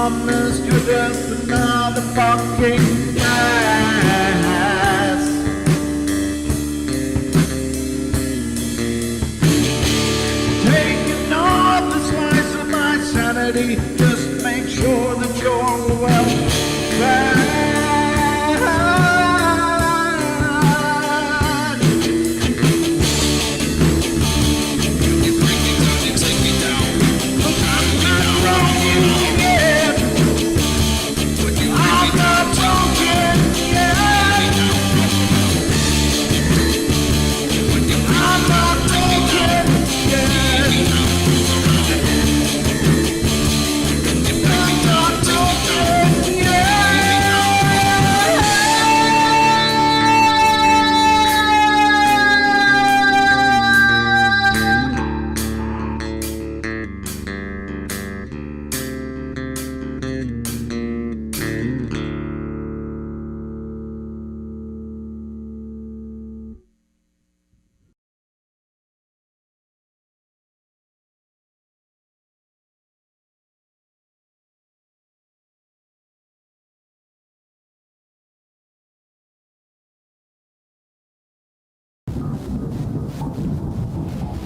promised you just another fucking gas. Taking off the slice of my sanity, just make sure that you're well fed.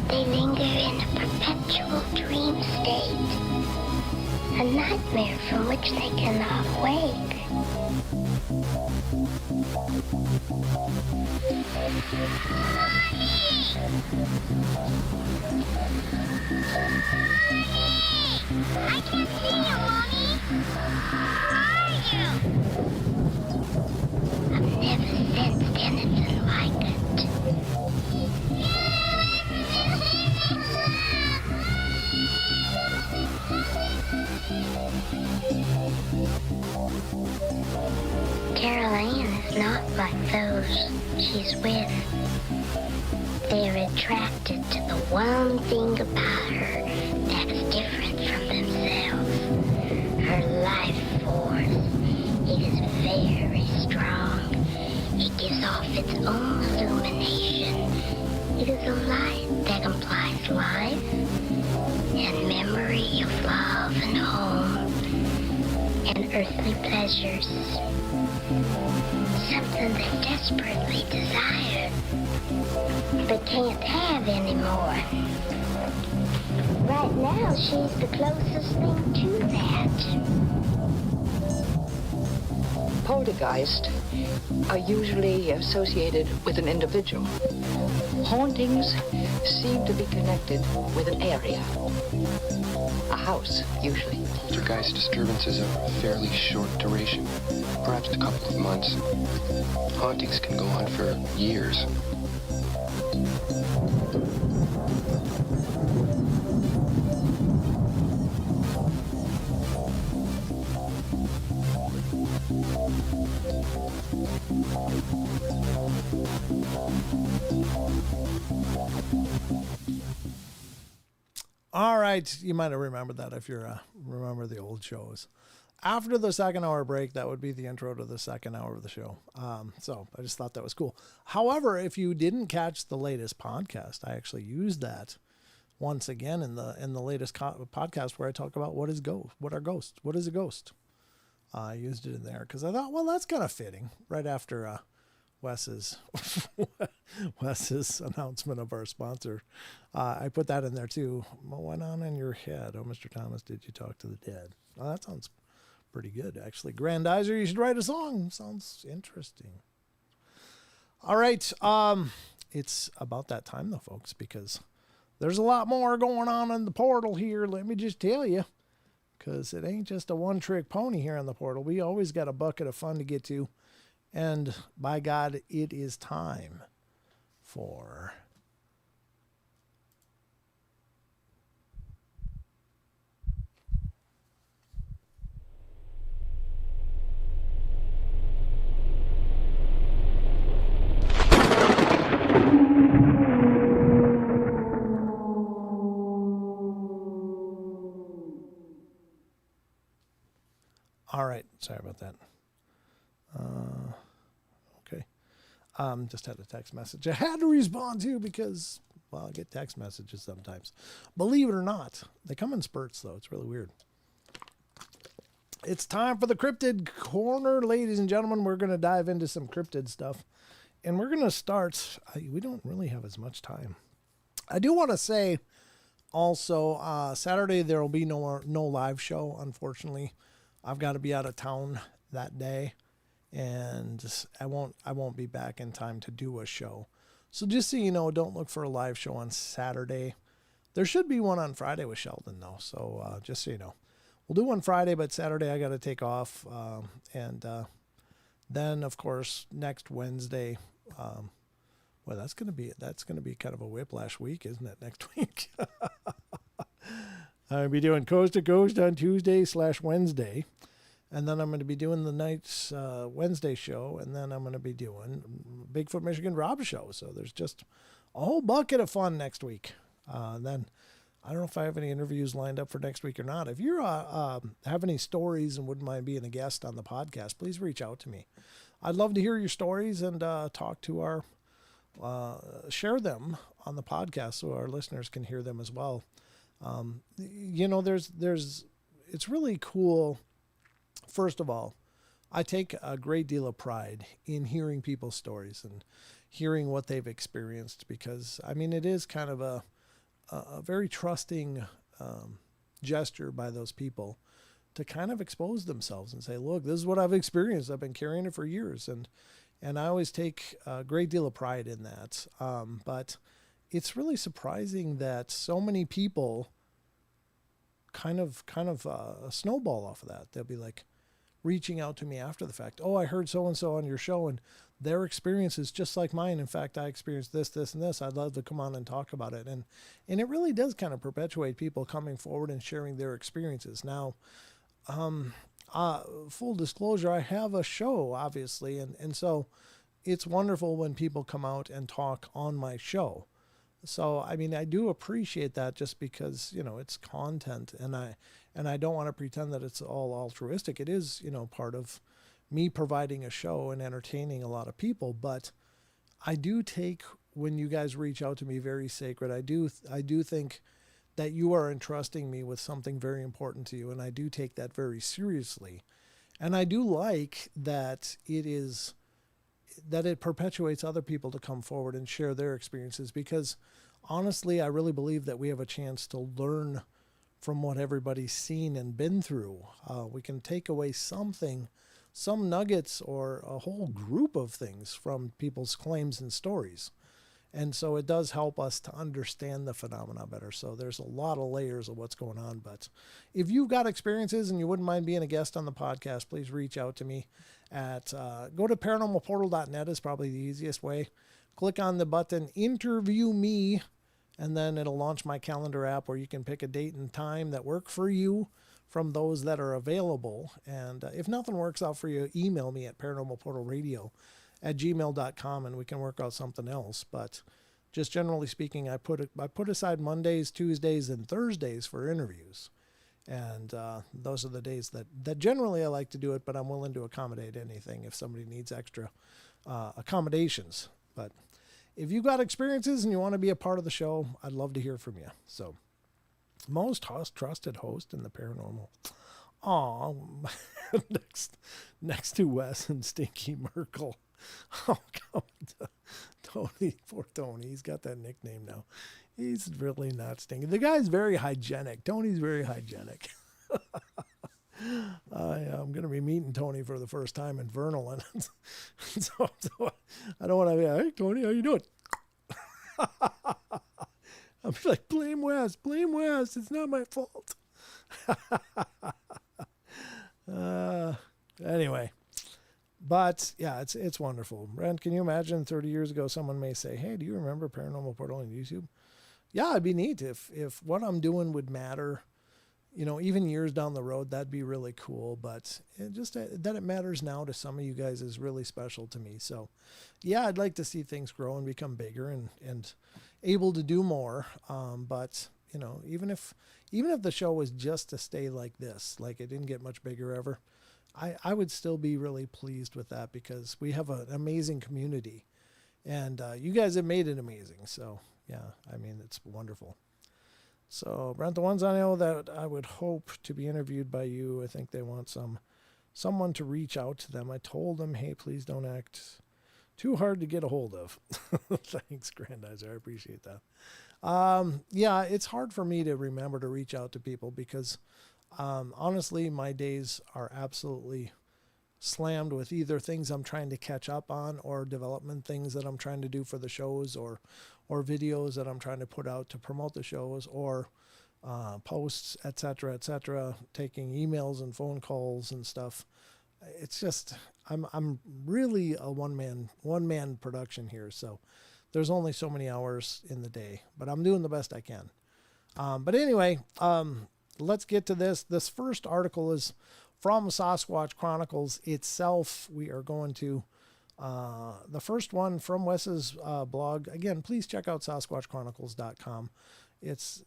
They linger in a perpetual dream state, a nightmare from which they cannot wake. I can't see you, Mommy. Where are you? I've never sensed anything like it. Carol Ann is not like those she's with. They're attracted to the one thing about her that's different from themselves. Her life force. It is very strong. It gives off its own illumination. It is a light that implies life and memory of love and home and earthly pleasures. Something they desperately desire, but can't have anymore. Right now, she's the closest thing to that. Poltergeists are usually associated with an individual. Hauntings seem to be connected with an area. A house, usually. Poltergeist disturbances are fairly short duration, perhaps a couple of months. Hauntings can go on for years. All right, you might have remembered that if you remember the old shows. After the second hour break, that would be the intro to the second hour of the show. So I just thought that was cool. However, if you didn't catch the latest podcast, I actually used that once again in the latest podcast where I talk about what are ghosts, what is a ghost. I used it in there because I thought, well, that's kind of fitting right after Wes's announcement of our sponsor. I put that in there too. What went on in your head? Oh, Mr. Thomas, did you talk to the dead? Oh, that sounds pretty good, actually. Grandizer, you should write a song. Sounds interesting. All right. It's about that time though, folks, because there's a lot more going on in the portal here. Let me just tell you, because it ain't just a one-trick pony here in the portal. We always got a bucket of fun to get to. And by God, it is time for all right. Sorry about that. Okay. Just had a text message I had to respond to because, well, I get text messages sometimes. Believe it or not, they come in spurts, though. It's really weird. It's time for the Cryptid Corner, ladies and gentlemen. We're going to dive into some cryptid stuff. And we're going to start, we don't really have as much time. I do want to say also, Saturday there will be no live show, unfortunately. I've got to be out of town that day, and I won't be back in time to do a show. So just so you know, don't look for a live show on Saturday. There should be one on Friday with Sheldon, though. So just so you know, we'll do one Friday, but Saturday I got to take off. And then, of course, next Wednesday. Well, that's gonna be kind of a whiplash week, isn't it? Next week, I'll be doing Coast to Coast on Tuesday/Wednesday. And then I'm going to be doing the night's Wednesday show. And then I'm going to be doing Bigfoot Michigan Rob show. So there's just a whole bucket of fun next week. Then I don't know if I have any interviews lined up for next week or not. If you have any stories and wouldn't mind being a guest on the podcast, please reach out to me. I'd love to hear your stories and talk to our, share them on the podcast so our listeners can hear them as well. It's really cool. First of all, I take a great deal of pride in hearing people's stories and hearing what they've experienced because, I mean, it is kind of a very trusting gesture by those people to kind of expose themselves and say, look, this is what I've experienced. I've been carrying it for years. And I always take a great deal of pride in that. But it's really surprising that so many people kind of snowball off of that. They'll be like reaching out to me after the fact. Oh, I heard so-and-so on your show and their experience is just like mine. In fact, I experienced this, and this. I'd love to come on and talk about it. And it really does kind of perpetuate people coming forward and sharing their experiences. Now, full disclosure, I have a show, obviously. And so it's wonderful when people come out and talk on my show. So, I mean, I do appreciate that just because, it's content and I don't want to pretend that it's all altruistic. It is, part of me providing a show and entertaining a lot of people, but I do take when you guys reach out to me very sacred. I do think that you are entrusting me with something very important to you. And I do take that very seriously. And I do like that it perpetuates other people to come forward and share their experiences because honestly, I really believe that we have a chance to learn from what everybody's seen and been through. We can take away some nuggets or a whole group of things from people's claims and stories. And so it does help us to understand the phenomena better. So there's a lot of layers of what's going on. But if you've got experiences and you wouldn't mind being a guest on the podcast, please reach out to me at go to paranormalportal.net is probably the easiest way. Click on the button, interview me, and then it'll launch my calendar app where you can pick a date and time that work for you from those that are available. And if nothing works out for you, email me at paranormalportalradio@gmail.com and we can work out something else. But just generally speaking, I put aside Mondays, Tuesdays, and Thursdays for interviews. And those are the days that generally I like to do it, but I'm willing to accommodate anything if somebody needs extra accommodations. But if you've got experiences and you want to be a part of the show, I'd love to hear from you. So, most trusted host in the paranormal. next to Wes and Stinky Merkel. Oh, God. Tony, poor Tony. He's got that nickname now. He's really not stinky. The guy's very hygienic. Tony's very hygienic. I'm going to be meeting Tony for the first time in Vernal. And so I don't want to be like, hey, Tony, how you doing? I'll be like, blame Wes. It's not my fault. Anyway. But yeah, it's wonderful. Brent, can you imagine 30 years ago, someone may say, hey, do you remember Paranormal Portal on YouTube? Yeah, it'd be neat if what I'm doing would matter, even years down the road, that'd be really cool. But that it matters now to some of you guys is really special to me. So yeah, I'd like to see things grow and become bigger and able to do more. But even if the show was just to stay like this, like it didn't get much bigger ever, I would still be really pleased with that because we have an amazing community and you guys have made it amazing. So yeah, I mean, it's wonderful. So, Brent, the ones I know that I would hope to be interviewed by you, I think they want someone to reach out to them. I told them, hey, please don't act too hard to get a hold of. Thanks, Grandizer. I appreciate that. Yeah, it's hard for me to remember to reach out to people because, honestly, my days are absolutely slammed with either things I'm trying to catch up on or development things that I'm trying to do for the shows or videos that I'm trying to put out to promote the shows or posts, etc., taking emails and phone calls and stuff. It's just I'm really a one man production here, so there's only so many hours in the day, but I'm doing the best I can. But anyway, let's get to this. This first article is from Sasquatch Chronicles itself. We are going to the first one from Wes's blog. Again, please check out SasquatchChronicles.com. It's,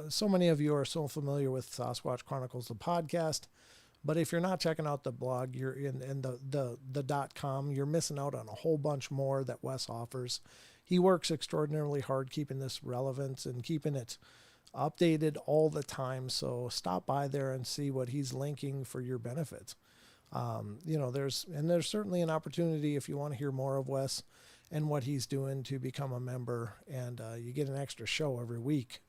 so many of you are so familiar with Sasquatch Chronicles, the podcast, but if you're not checking out the blog, you're in the .com, you're missing out on a whole bunch more that Wes offers. He works extraordinarily hard keeping this relevant and keeping it updated all the time. So stop by there and see what he's linking for your benefit. There's certainly an opportunity if you want to hear more of Wes and what he's doing to become a member, and you get an extra show every week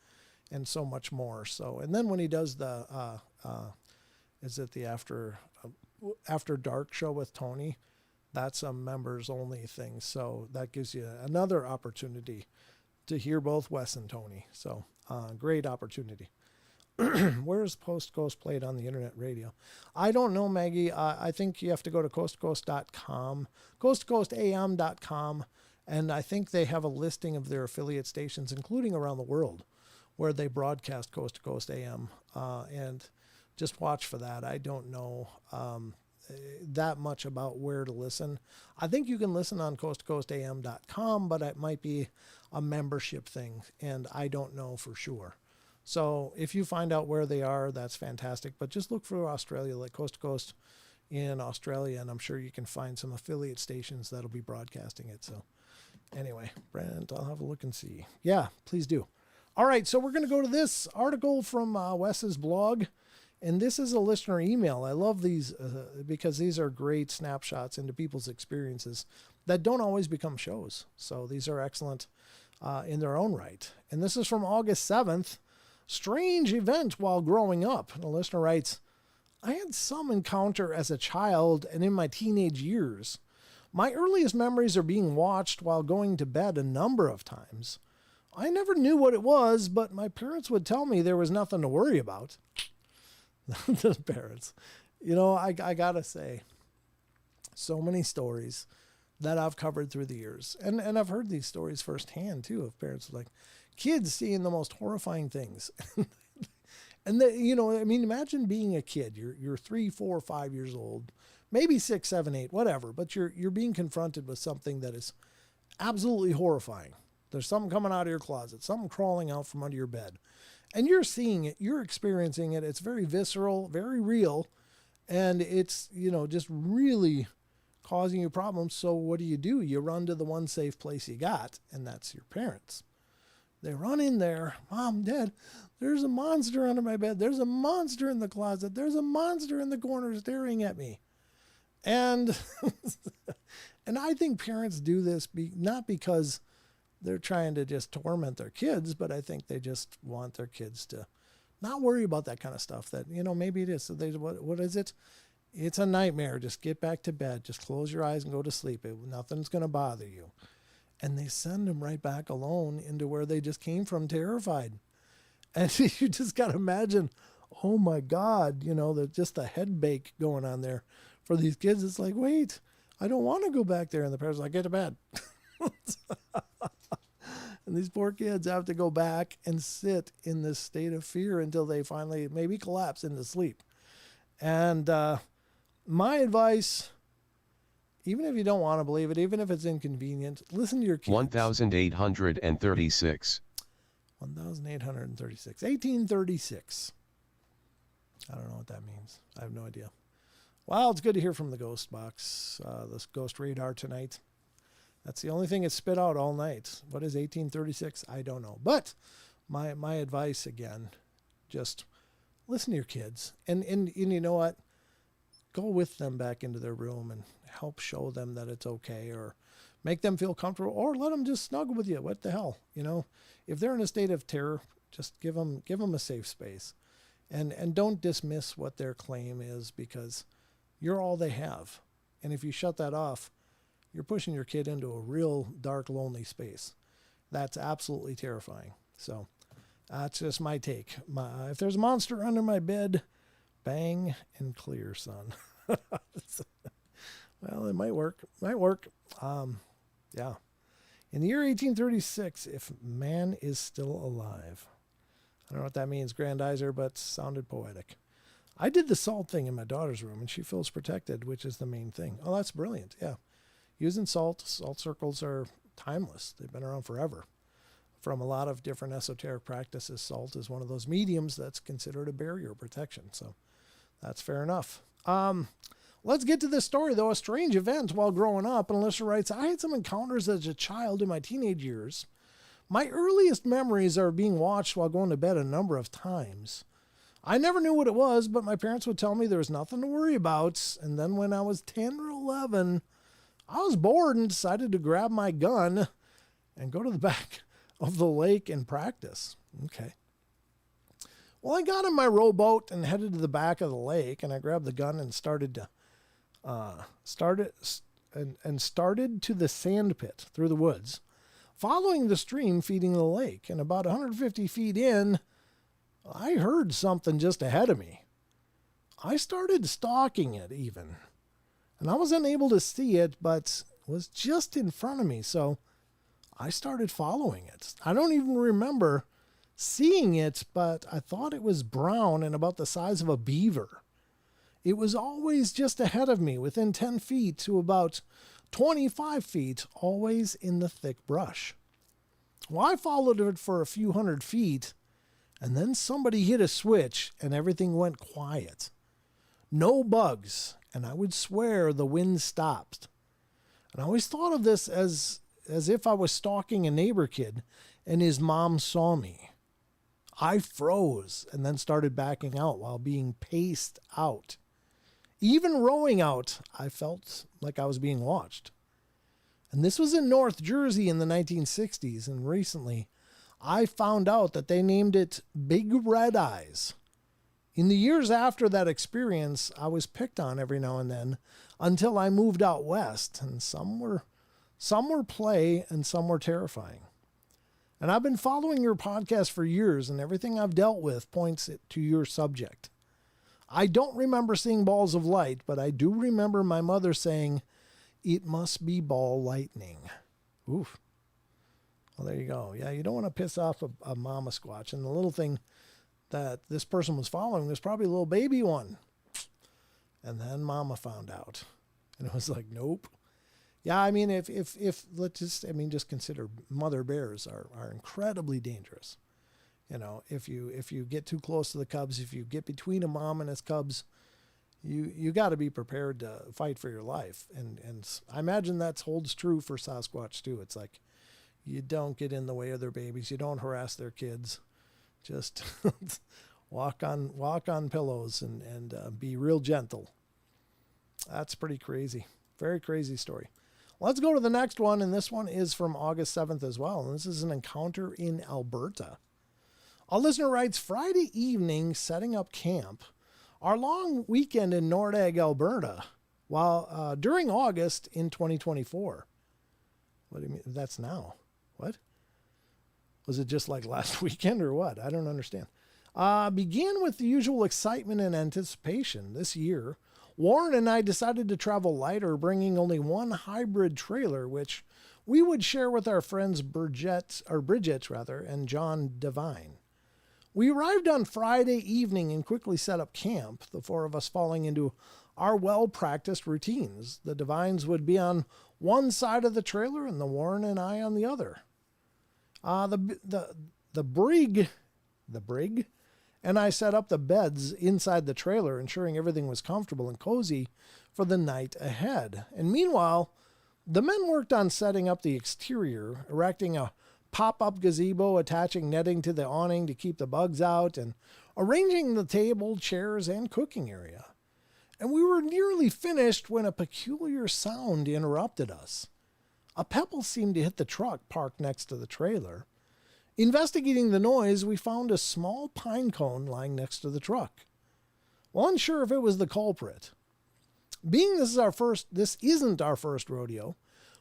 and so much more. So, and then when he does the, is it the after dark show with Tony? That's a members only thing. So that gives you another opportunity to hear both Wes and Tony. So, great opportunity. Where's Post Ghost played on the internet radio? I don't know, Maggie. I think you have to go to coastcoast.com, coastcoastam.com, and I think they have a listing of their affiliate stations, including around the world, where they broadcast Coast to Coast AM, and just watch for that. I don't know that much about where to listen. I think you can listen on coastcoastam.com, but it might be a membership thing, and I don't know for sure. So if you find out where they are, that's fantastic. But just look for Australia, like Coast to Coast in Australia, and I'm sure you can find some affiliate stations that'll be broadcasting it. So anyway, Brent, I'll have a look and see. Yeah, please do. All right, so we're going to go to this article from Wes's blog. And this is a listener email. I love these because these are great snapshots into people's experiences that don't always become shows. So these are excellent in their own right. And this is from August 7th. Strange event while growing up. And the listener writes, I had some encounter as a child and in my teenage years. My earliest memories are being watched while going to bed a number of times. I never knew what it was, but my parents would tell me there was nothing to worry about. The parents. I gotta say, so many stories that I've covered through the years. And I've heard these stories firsthand, too, of parents like kids seeing the most horrifying things. And, imagine being a kid. You're 3, 4, 5 years old, maybe 6, 7, 8, whatever. But you're being confronted with something that is absolutely horrifying. There's something coming out of your closet, something crawling out from under your bed. And you're seeing it, you're experiencing it. It's very visceral, very real. And it's, just really causing you problems. So what do? You run to the one safe place you got, and that's your parents. They run in there. Mom, Dad, there's a monster under my bed. There's a monster in the closet. There's a monster in the corner staring at me. And, and I think parents do this not because they're trying to just torment their kids, but I think they just want their kids to not worry about that kind of stuff that, maybe it is. So what is it? It's a nightmare. Just get back to bed. Just close your eyes and go to sleep. Nothing's going to bother you. And they send them right back alone into where they just came from, terrified. And you just got to imagine, oh my God, just the head bake going on there for these kids. It's like, wait, I don't want to go back there. And the parents are like, get to bed. And these poor kids have to go back and sit in this state of fear until they finally maybe collapse into sleep. And my advice, even if you don't want to believe it, even if it's inconvenient, listen to your kids. 1836. 1836. I don't know what that means. I have no idea. Well, it's good to hear from the ghost box, this ghost radar tonight. That's the only thing it spit out all night. What is 1836? I don't know. But my advice again, just listen to your kids. And you know what? Go with them back into their room and help show them that it's okay, or make them feel comfortable, or let them just snuggle with you. What the hell? You know, if they're in a state of terror, just give them a safe space, and don't dismiss what their claim is, because you're all they have. And if you shut that off, you're pushing your kid into a real dark, lonely space. That's absolutely terrifying. So that's just my take. If there's a monster under my bed, bang and clear, son. Well, it might work. Yeah. In the year 1836, if man is still alive. I don't know what that means, Grandizer, but sounded poetic. I did the salt thing in my daughter's room, and she feels protected, which is the main thing. Oh, that's brilliant. Yeah. Using salt circles are timeless. They've been around forever. From a lot of different esoteric practices, salt is one of those mediums that's considered a barrier protection. So that's fair enough. Let's get to this story, though. A strange event while growing up. And Alyssa writes, I had some encounters as a child in my teenage years. My earliest memories are being watched while going to bed a number of times. I never knew what it was, but my parents would tell me there was nothing to worry about. And then when I was 10 or 11, I was bored and decided to grab my gun and go to the back of the lake and practice. Okay. Well, I got in my rowboat and headed to the back of the lake, and I grabbed the gun and started to the sand pit through the woods, following the stream feeding the lake. And about 150 feet in, I heard something just ahead of me. I started stalking it even, and I was unable to see it, but it was just in front of me. So I started following it. I don't even remember seeing it, but I thought it was brown and about the size of a beaver. It was always just ahead of me, within 10 feet to about 25 feet, always in the thick brush. Well, I followed it for a few hundred feet, and then somebody hit a switch and everything went quiet. No bugs, and I would swear the wind stopped. And I always thought of this as if I was stalking a neighbor kid and his mom saw me. I froze and then started backing out while being paced out. Even rowing out, I felt like I was being watched. And this was in North Jersey in the 1960s, and recently I found out that they named it Big Red Eyes. In the years after that experience, I was picked on every now and then until I moved out west, and some were play and some were terrifying. And I've been following your podcast for years, and everything I've dealt with points it to your subject. I don't remember seeing balls of light, but I do remember my mother saying, it must be ball lightning. Oof. Well, there you go. Yeah, you don't want to piss off a mama squatch. And the little thing that this person was following was probably a little baby one. And then mama found out. And it was like, nope. Yeah, I mean, if just consider mother bears are incredibly dangerous. You know, if you get too close to the cubs, if you get between a mom and its cubs, you got to be prepared to fight for your life. And I imagine that holds true for Sasquatch too. It's like, you don't get in the way of their babies. You don't harass their kids. Just walk on pillows and be real gentle. That's pretty crazy. Very crazy story. Let's go to the next one, and this one is from August 7th as well. And this is an encounter in Alberta. A listener writes, Friday evening, setting up camp. Our long weekend in Nordegg, Alberta, while during August in 2024. What do you mean? That's now. What? Was it just like last weekend or what? I don't understand. Began with the usual excitement and anticipation. This year, Warren and I decided to travel lighter, bringing only one hybrid trailer, which we would share with our friends Bridget and John Devine. We arrived on Friday evening and quickly set up camp, the four of us falling into our well-practiced routines. The Devines would be on one side of the trailer and the Warren and I on the other. The brig and I set up the beds inside the trailer, ensuring everything was comfortable and cozy for the night ahead. And meanwhile, the men worked on setting up the exterior, erecting a pop-up gazebo attaching netting to the awning to keep the bugs out, and arranging the table, chairs, and cooking area. And we were nearly finished when a peculiar sound interrupted us. A pebble seemed to hit the truck parked next to the trailer. Investigating the noise, we found a small pine cone lying next to the truck. Well, unsure if it was the culprit. Being this isn't our first rodeo,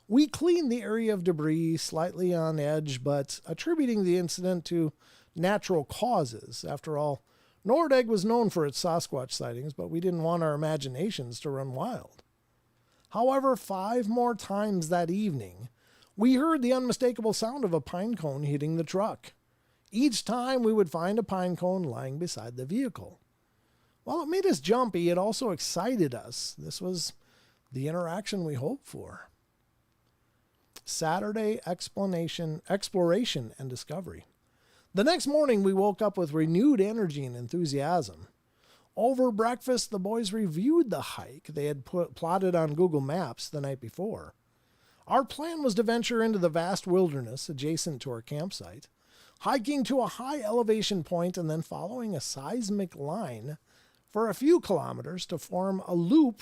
we cleaned the area of debris slightly on edge, but attributing the incident to natural causes. After all, Nordegg was known for its Sasquatch sightings, but we didn't want our imaginations to run wild. However, 5 more times that evening, we heard the unmistakable sound of a pine cone hitting the truck. Each time we would find a pine cone lying beside the vehicle. While it made us jumpy, it also excited us. This was the interaction we hoped for. Saturday exploration and discovery. The next morning, we woke up with renewed energy and enthusiasm. Over breakfast, the boys reviewed the hike they had plotted on Google Maps the night before. Our plan was to venture into the vast wilderness adjacent to our campsite, hiking to a high elevation point and then following a seismic line for a few kilometers to form a loop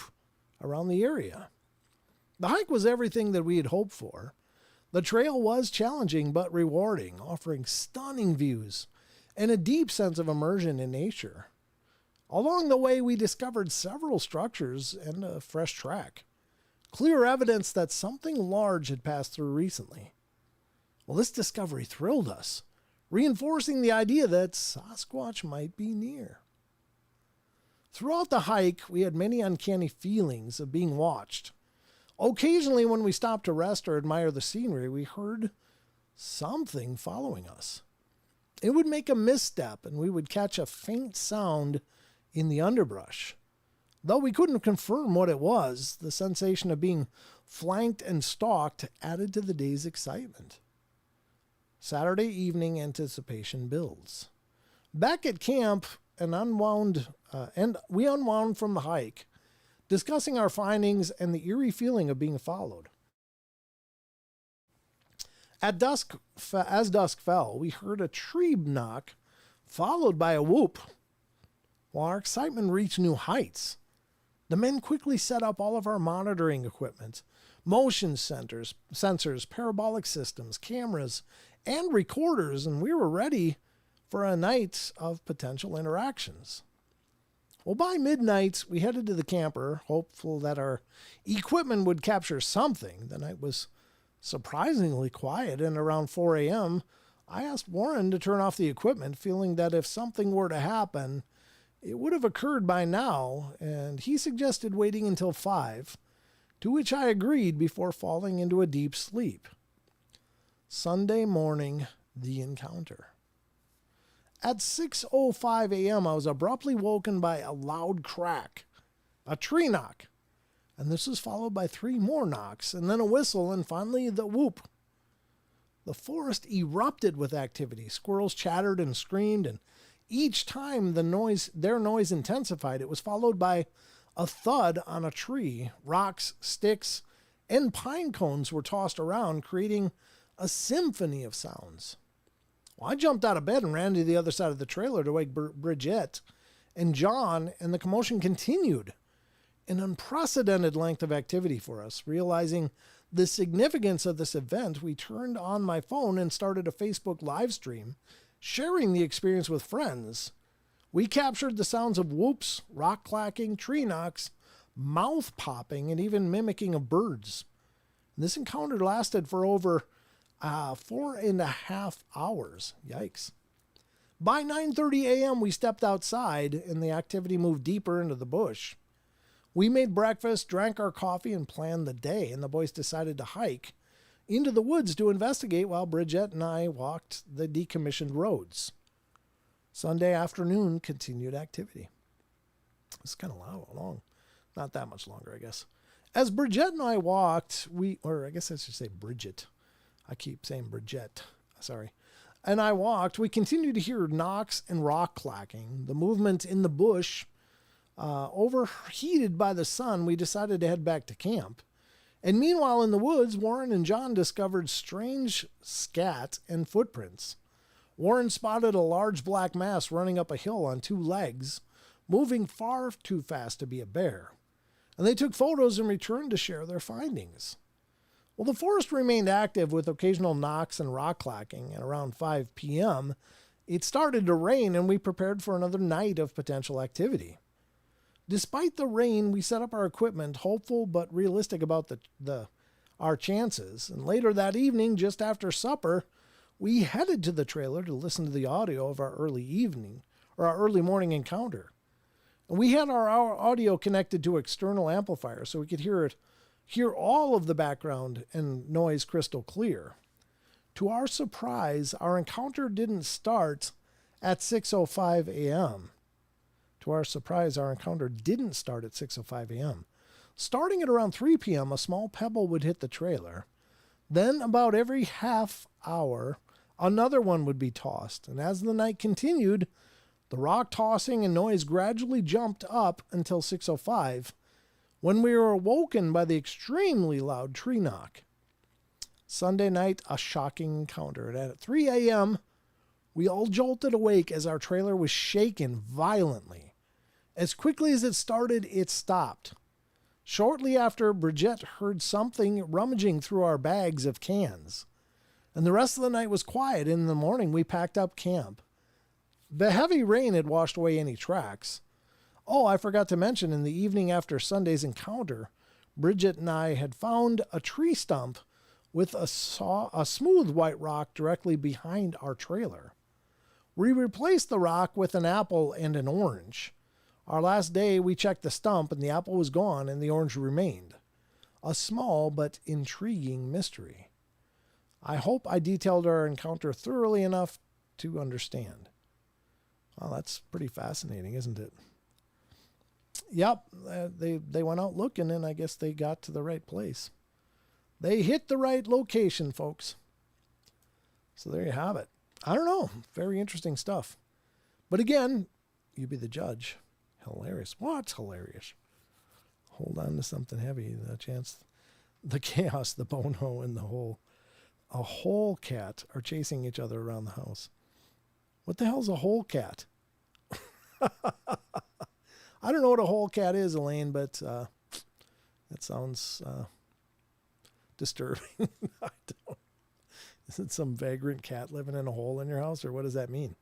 around the area. The hike was everything that we had hoped for. The trail was challenging but rewarding, offering stunning views and a deep sense of immersion in nature. Along the way, we discovered several structures and a fresh track, clear evidence that something large had passed through recently. Well, this discovery thrilled us, reinforcing the idea that Sasquatch might be near. Throughout the hike, we had many uncanny feelings of being watched. Occasionally, when we stopped to rest or admire the scenery, we heard something following us. It would make a misstep, and we would catch a faint sound in the underbrush. Though we couldn't confirm what it was, the sensation of being flanked and stalked added to the day's excitement. Saturday evening anticipation builds. Back at camp, we unwound from the hike, discussing our findings and the eerie feeling of being followed. As dusk fell, we heard a tree knock, followed by a whoop. While our excitement reached new heights, the men quickly set up all of our monitoring equipment, motion sensors, parabolic systems, cameras, and recorders, and we were ready for a night of potential interactions. Well, by midnight, we headed to the camper, hopeful that our equipment would capture something. The night was surprisingly quiet, and around 4 a.m., I asked Warren to turn off the equipment, feeling that if something were to happen, it would have occurred by now, and he suggested waiting until 5, to which I agreed before falling into a deep sleep. Sunday morning, the encounter. At 6:05 a.m., I was abruptly woken by a loud crack, a tree knock, and this was followed by 3 more knocks, and then a whistle, and finally the whoop. The forest erupted with activity. Squirrels chattered and screamed, and each time their noise intensified, it was followed by a thud on a tree. Rocks, sticks, and pine cones were tossed around, creating a symphony of sounds. Well, I jumped out of bed and ran to the other side of the trailer to wake Bridget and John, and the commotion continued. An unprecedented length of activity for us. Realizing the significance of this event, we turned on my phone and started a Facebook live stream, sharing the experience with friends. We captured the sounds of whoops, rock clacking, tree knocks, mouth popping, and even mimicking of birds. This encounter lasted for over 4.5 hours. Yikes. By 9:30 a.m., we stepped outside, and the activity moved deeper into the bush. We made breakfast, drank our coffee, and planned the day, and the boys decided to hike into the woods to investigate while Bridget and I walked the decommissioned roads. Sunday afternoon, continued activity. It's kind of long. Not that much longer, I guess. As Bridget and I walked, I should say Bridget. I keep saying Bridget. Sorry. And I walked. We continued to hear knocks and rock clacking. The movement in the bush, overheated by the sun, we decided to head back to camp. And meanwhile, in the woods, Warren and John discovered strange scat and footprints. Warren spotted a large black mass running up a hill on 2 legs, moving far too fast to be a bear. And they took photos and returned to share their findings. Well, the forest remained active with occasional knocks and rock clacking, and around 5 p.m., it started to rain, and we prepared for another night of potential activity. Despite the rain, we set up our equipment, hopeful but realistic about our chances. And later that evening, just after supper, we headed to the trailer to listen to the audio of our early morning encounter. And we had our audio connected to external amplifiers so we could hear all of the background and noise crystal clear. To our surprise, our encounter didn't start at 6:05 a.m. To our surprise, our encounter didn't start at 6:05 a.m. Starting at around 3 p.m., a small pebble would hit the trailer. Then, about every half hour, another one would be tossed. And as the night continued, the rock tossing and noise gradually jumped up until 6:05, when we were awoken by the extremely loud tree knock. Sunday night, a shocking encounter. And at 3 a.m., we all jolted awake as our trailer was shaken violently. As quickly as it started, it stopped. Shortly after, Bridget heard something rummaging through our bags of cans. And the rest of the night was quiet. In the morning, we packed up camp. The heavy rain had washed away any tracks. Oh, I forgot to mention, in the evening after Sunday's encounter, Bridget and I had found a tree stump with a smooth white rock directly behind our trailer. We replaced the rock with an apple and an orange. Our last day, we checked the stump, and the apple was gone, and the orange remained. A small but intriguing mystery. I hope I detailed our encounter thoroughly enough to understand. Well, that's pretty fascinating, isn't it? Yep, they went out looking, and I guess they got to the right place. They hit the right location, folks. So there you have it. I don't know. Very interesting stuff. But again, you be the judge. Hilarious. What's hilarious? Hold on to something heavy. The chance, the chaos, the bono, and a whole cat are chasing each other around the house. What the hell's a whole cat? I don't know what a whole cat is, Elaine, but that sounds disturbing. I don't. Is it some vagrant cat living in a hole in your house, or what does that mean?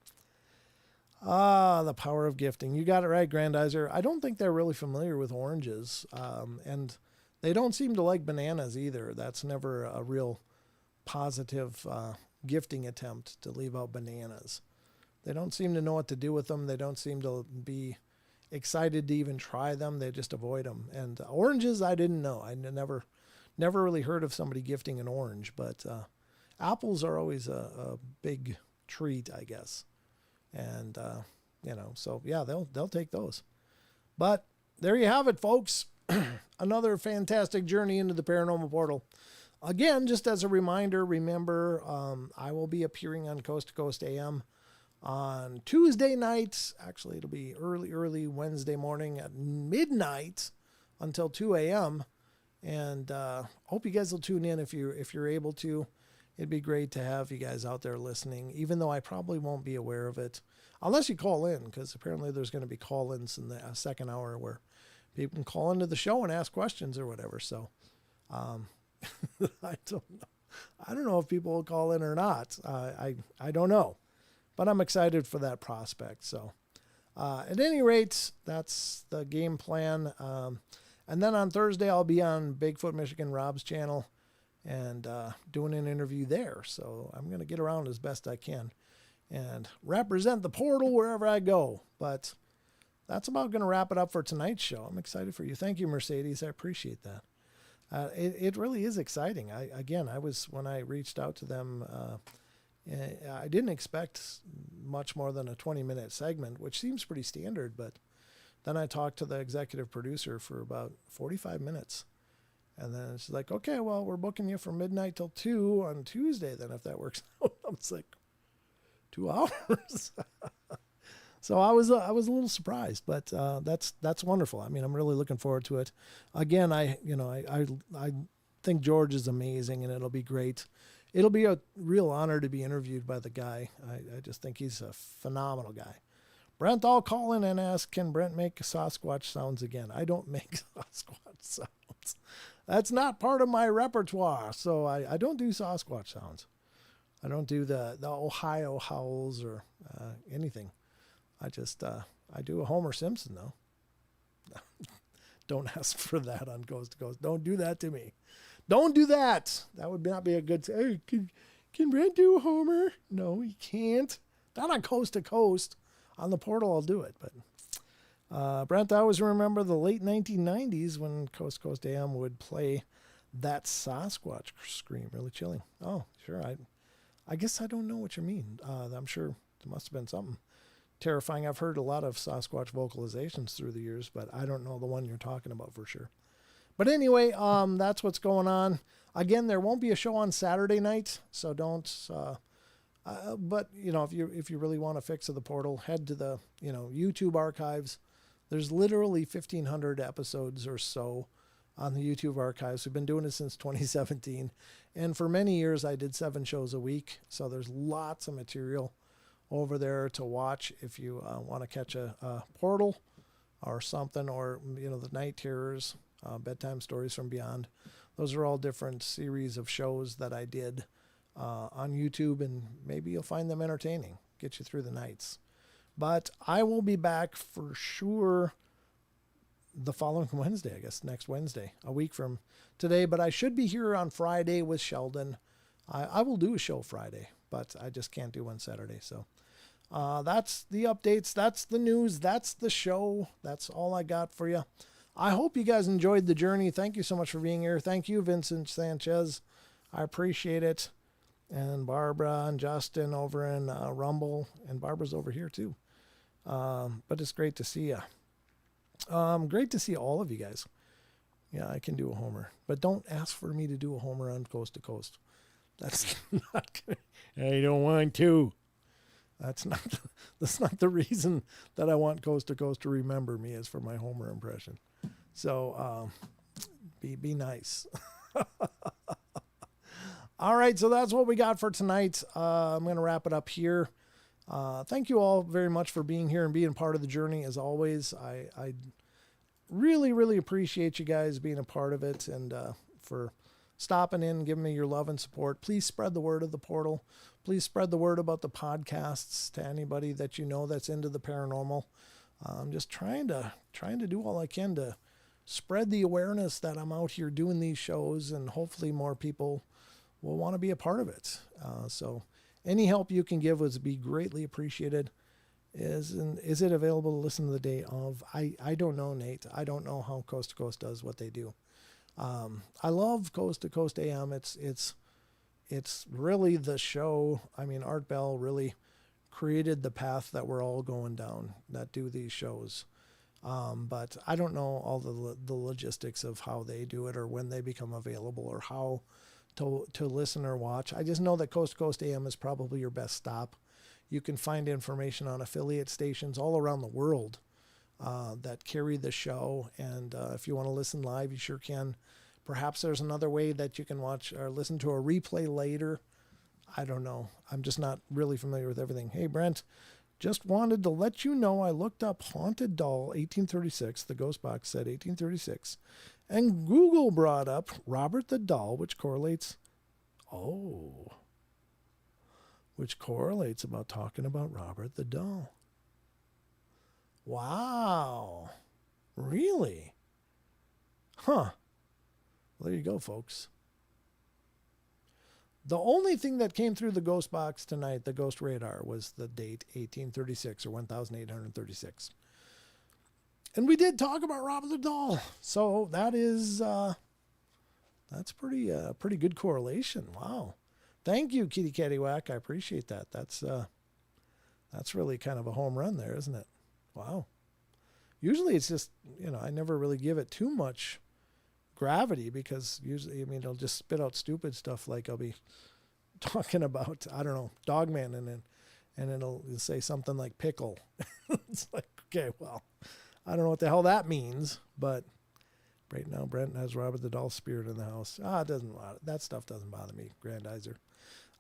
The power of gifting. You got it right, Grandizer. I don't think they're really familiar with oranges, and they don't seem to like bananas either. That's never a real positive gifting attempt to leave out bananas. They don't seem to know what to do with them. They don't seem to be excited to even try them. They just avoid them. And oranges, I didn't know. I never really heard of somebody gifting an orange, but apples are always a big treat, I guess. And, so yeah, they'll take those. But there you have it, folks. Another fantastic journey into the Paranormal Portal. Again, just as a reminder, remember, I will be appearing on Coast to Coast AM on Tuesday night. Actually, it'll be early Wednesday morning at midnight until 2 a.m. And hope you guys will tune in if you're able to. It'd be great to have you guys out there listening, even though I probably won't be aware of it, unless you call in, because apparently there's going to be call-ins in the second hour where people can call into the show and ask questions or whatever. So I don't know. I don't know if people will call in or not. I don't know, but I'm excited for that prospect. So at any rate, that's the game plan. And then on Thursday, I'll be on Bigfoot Michigan Rob's channel and doing an interview there. So I'm going to get around as best I can and represent the portal wherever I go. But that's about going to wrap it up for tonight's show. I'm excited for you. Thank you, Mercedes. I appreciate that. It really is exciting. When I reached out to them, I didn't expect much more than a 20-minute segment, which seems pretty standard. But then I talked to the executive producer for about 45 minutes. And then it's like, okay, well, we're booking you from midnight till 2 on Tuesday, then, if that works out. I was like, 2 hours? So I was a little surprised, but that's wonderful. I mean, I'm really looking forward to it. Again, I think George is amazing, and it'll be great. It'll be a real honor to be interviewed by the guy. I just think he's a phenomenal guy. Brent, I'll call in and ask, can Brent make Sasquatch sounds again? I don't make Sasquatch sounds. That's not part of my repertoire, so I don't do Sasquatch sounds. I don't do the Ohio howls or anything. I just, I do a Homer Simpson, though. Don't ask for that on Coast to Coast. Don't do that to me. Don't do that. That would not be a good, hey, can Brent do a Homer? No, he can't. Not on Coast to Coast. On the portal, I'll do it. But Brent, I always remember the late 1990s when Coast to Coast AM would play that Sasquatch scream. Really chilling. Oh, sure. I guess I don't know what you mean. I'm sure there must have been something terrifying. I've heard a lot of Sasquatch vocalizations through the years, but I don't know the one you're talking about for sure. But anyway, that's what's going on. Again, there won't be a show on Saturday night, so don't. But you know, if you really want to fix the portal, head to the YouTube archives. There's literally 1,500 episodes or so on the YouTube archives. We've been doing it since 2017, and for many years I did 7 shows a week. So there's lots of material over there to watch if you want to catch a portal or something, or the night terrors, bedtime stories from beyond. Those are all different series of shows that I did on YouTube, and maybe you'll find them entertaining, get you through the nights. But I will be back for sure the following Wednesday, I guess next Wednesday, a week from today. But I should be here on Friday with Sheldon. I will do a show Friday, but I just can't do one Saturday. So that's the updates. That's the news. That's the show. That's all I got for you. I hope you guys enjoyed the journey. Thank you so much for being here. Thank you, Vincent Sanchez. I appreciate it. And Barbara and Justin over in Rumble. And Barbara's over here too. But it's great to see you. Great to see all of you guys. Yeah, I can do a Homer. But don't ask for me to do a Homer on Coast to Coast. That's not good. I don't want to. That's not the reason that I want Coast to Coast to remember me, is for my Homer impression. So be nice. All right, so that's what we got for tonight. I'm going to wrap it up here. Thank you all very much for being here and being part of the journey. As always, I really, really appreciate you guys being a part of it, and for stopping in and giving me your love and support. Please spread the word of the portal. Please spread the word about the podcasts to anybody that you know that's into the paranormal. I'm just trying to do all I can to spread the awareness that I'm out here doing these shows, and hopefully more people will want to be a part of it. So any help you can give would be greatly appreciated. Is it available to listen to the day of? I don't know, Nate. I don't know how Coast to Coast does what they do. I love Coast to Coast AM. It's really the show. I mean, Art Bell really created the path that we're all going down that do these shows. But I don't know all the logistics of how they do it, or when they become available, or how to listen or watch. I just know that Coast to Coast AM is probably your best stop. You can find information on affiliate stations all around the world that carry the show. And if you want to listen live, you sure can. Perhaps there's another way that you can watch or listen to a replay later. I don't know. I'm just not really familiar with everything. Hey, Brent, just wanted to let you know I looked up Haunted Doll 1836. The ghost box said 1836. And Google brought up Robert the Doll, which correlates about talking about Robert the Doll. Wow. Really? Huh. Well, there you go, folks. The only thing that came through the ghost box tonight, the ghost radar, was the date 1836 or 1836. And we did talk about Robert the Doll. So that is, that's pretty good correlation. Wow. Thank you, Kitty Cattywhack. I appreciate that. That's really kind of a home run there, isn't it? Wow. Usually it's just, I never really give it too much gravity, because usually, it'll just spit out stupid stuff, like I'll be talking about, I don't know, Dogman, and it'll say something like pickle. It's like, okay, well, I don't know what the hell that means, but Right now, Brent has Robert the Doll spirit in the house. That stuff doesn't bother me, Grandizer.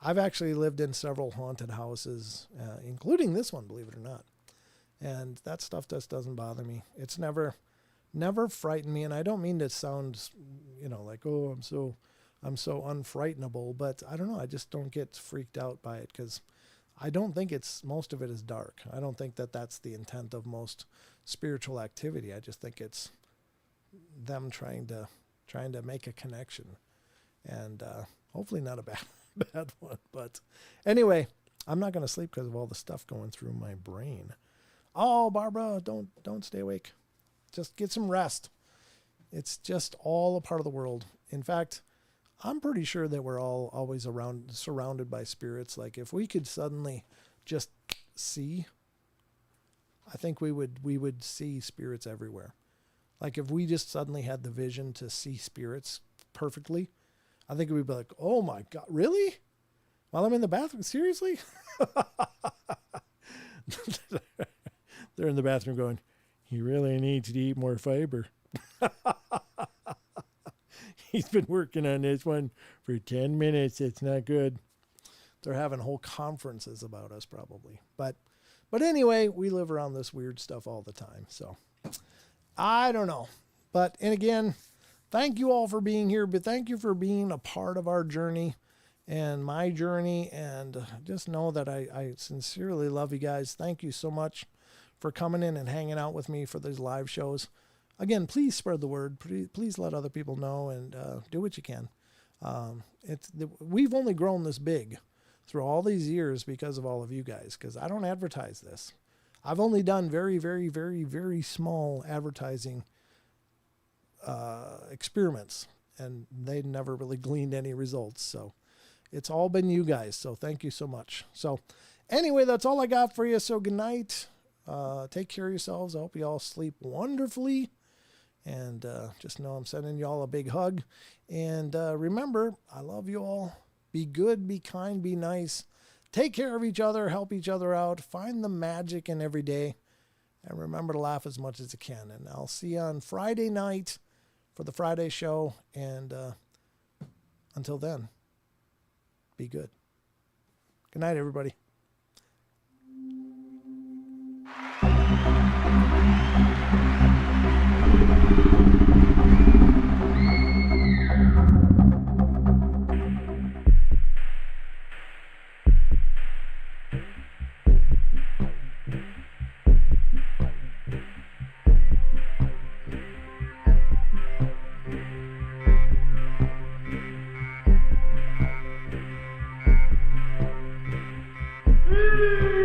I've actually lived in several haunted houses, including this one, believe it or not. And that stuff just doesn't bother me. It's never frightened me. And I don't mean to sound, like, oh, I'm so unfrightenable, but I don't know. I just don't get freaked out by it because I don't think most of it is dark. I don't think that that's the intent of most spiritual activity. I just think it's them trying to make a connection, and hopefully not a bad one. But anyway, I'm not going to sleep because of all the stuff going through my brain. Oh, Barbara, don't stay awake. Just get some rest. It's just all a part of the world. In fact, I'm pretty sure that we're all always surrounded by spirits. Like if we could suddenly just see, I think we would see spirits everywhere. Like if we just suddenly had the vision to see spirits perfectly, I think we'd be like, oh my God, really? While I'm in the bathroom? Seriously? They're in the bathroom going, you really need to eat more fiber. He's been working on this one for 10 minutes. It's not good. They're having whole conferences about us probably. But anyway, we live around this weird stuff all the time. So I don't know. And again, thank you all for being here. But thank you for being a part of our journey and my journey. And just know that I sincerely love you guys. Thank you so much for coming in and hanging out with me for these live shows. Again, please spread the word. Please let other people know and do what you can. We've only grown this big through all these years because of all of you guys, because I don't advertise this. I've only done very, very, very, very small advertising experiments, and they never really gleaned any results. So it's all been you guys. So thank you so much. So anyway, that's all I got for you. So good night. Take care of yourselves. I hope you all sleep wonderfully. And just know I'm sending you all a big hug. And remember, I love you all. Be good, be kind, be nice. Take care of each other, help each other out. Find the magic in every day. And remember to laugh as much as you can. And I'll see you on Friday night for the Friday show. And until then, be good. Good night, everybody. Woo!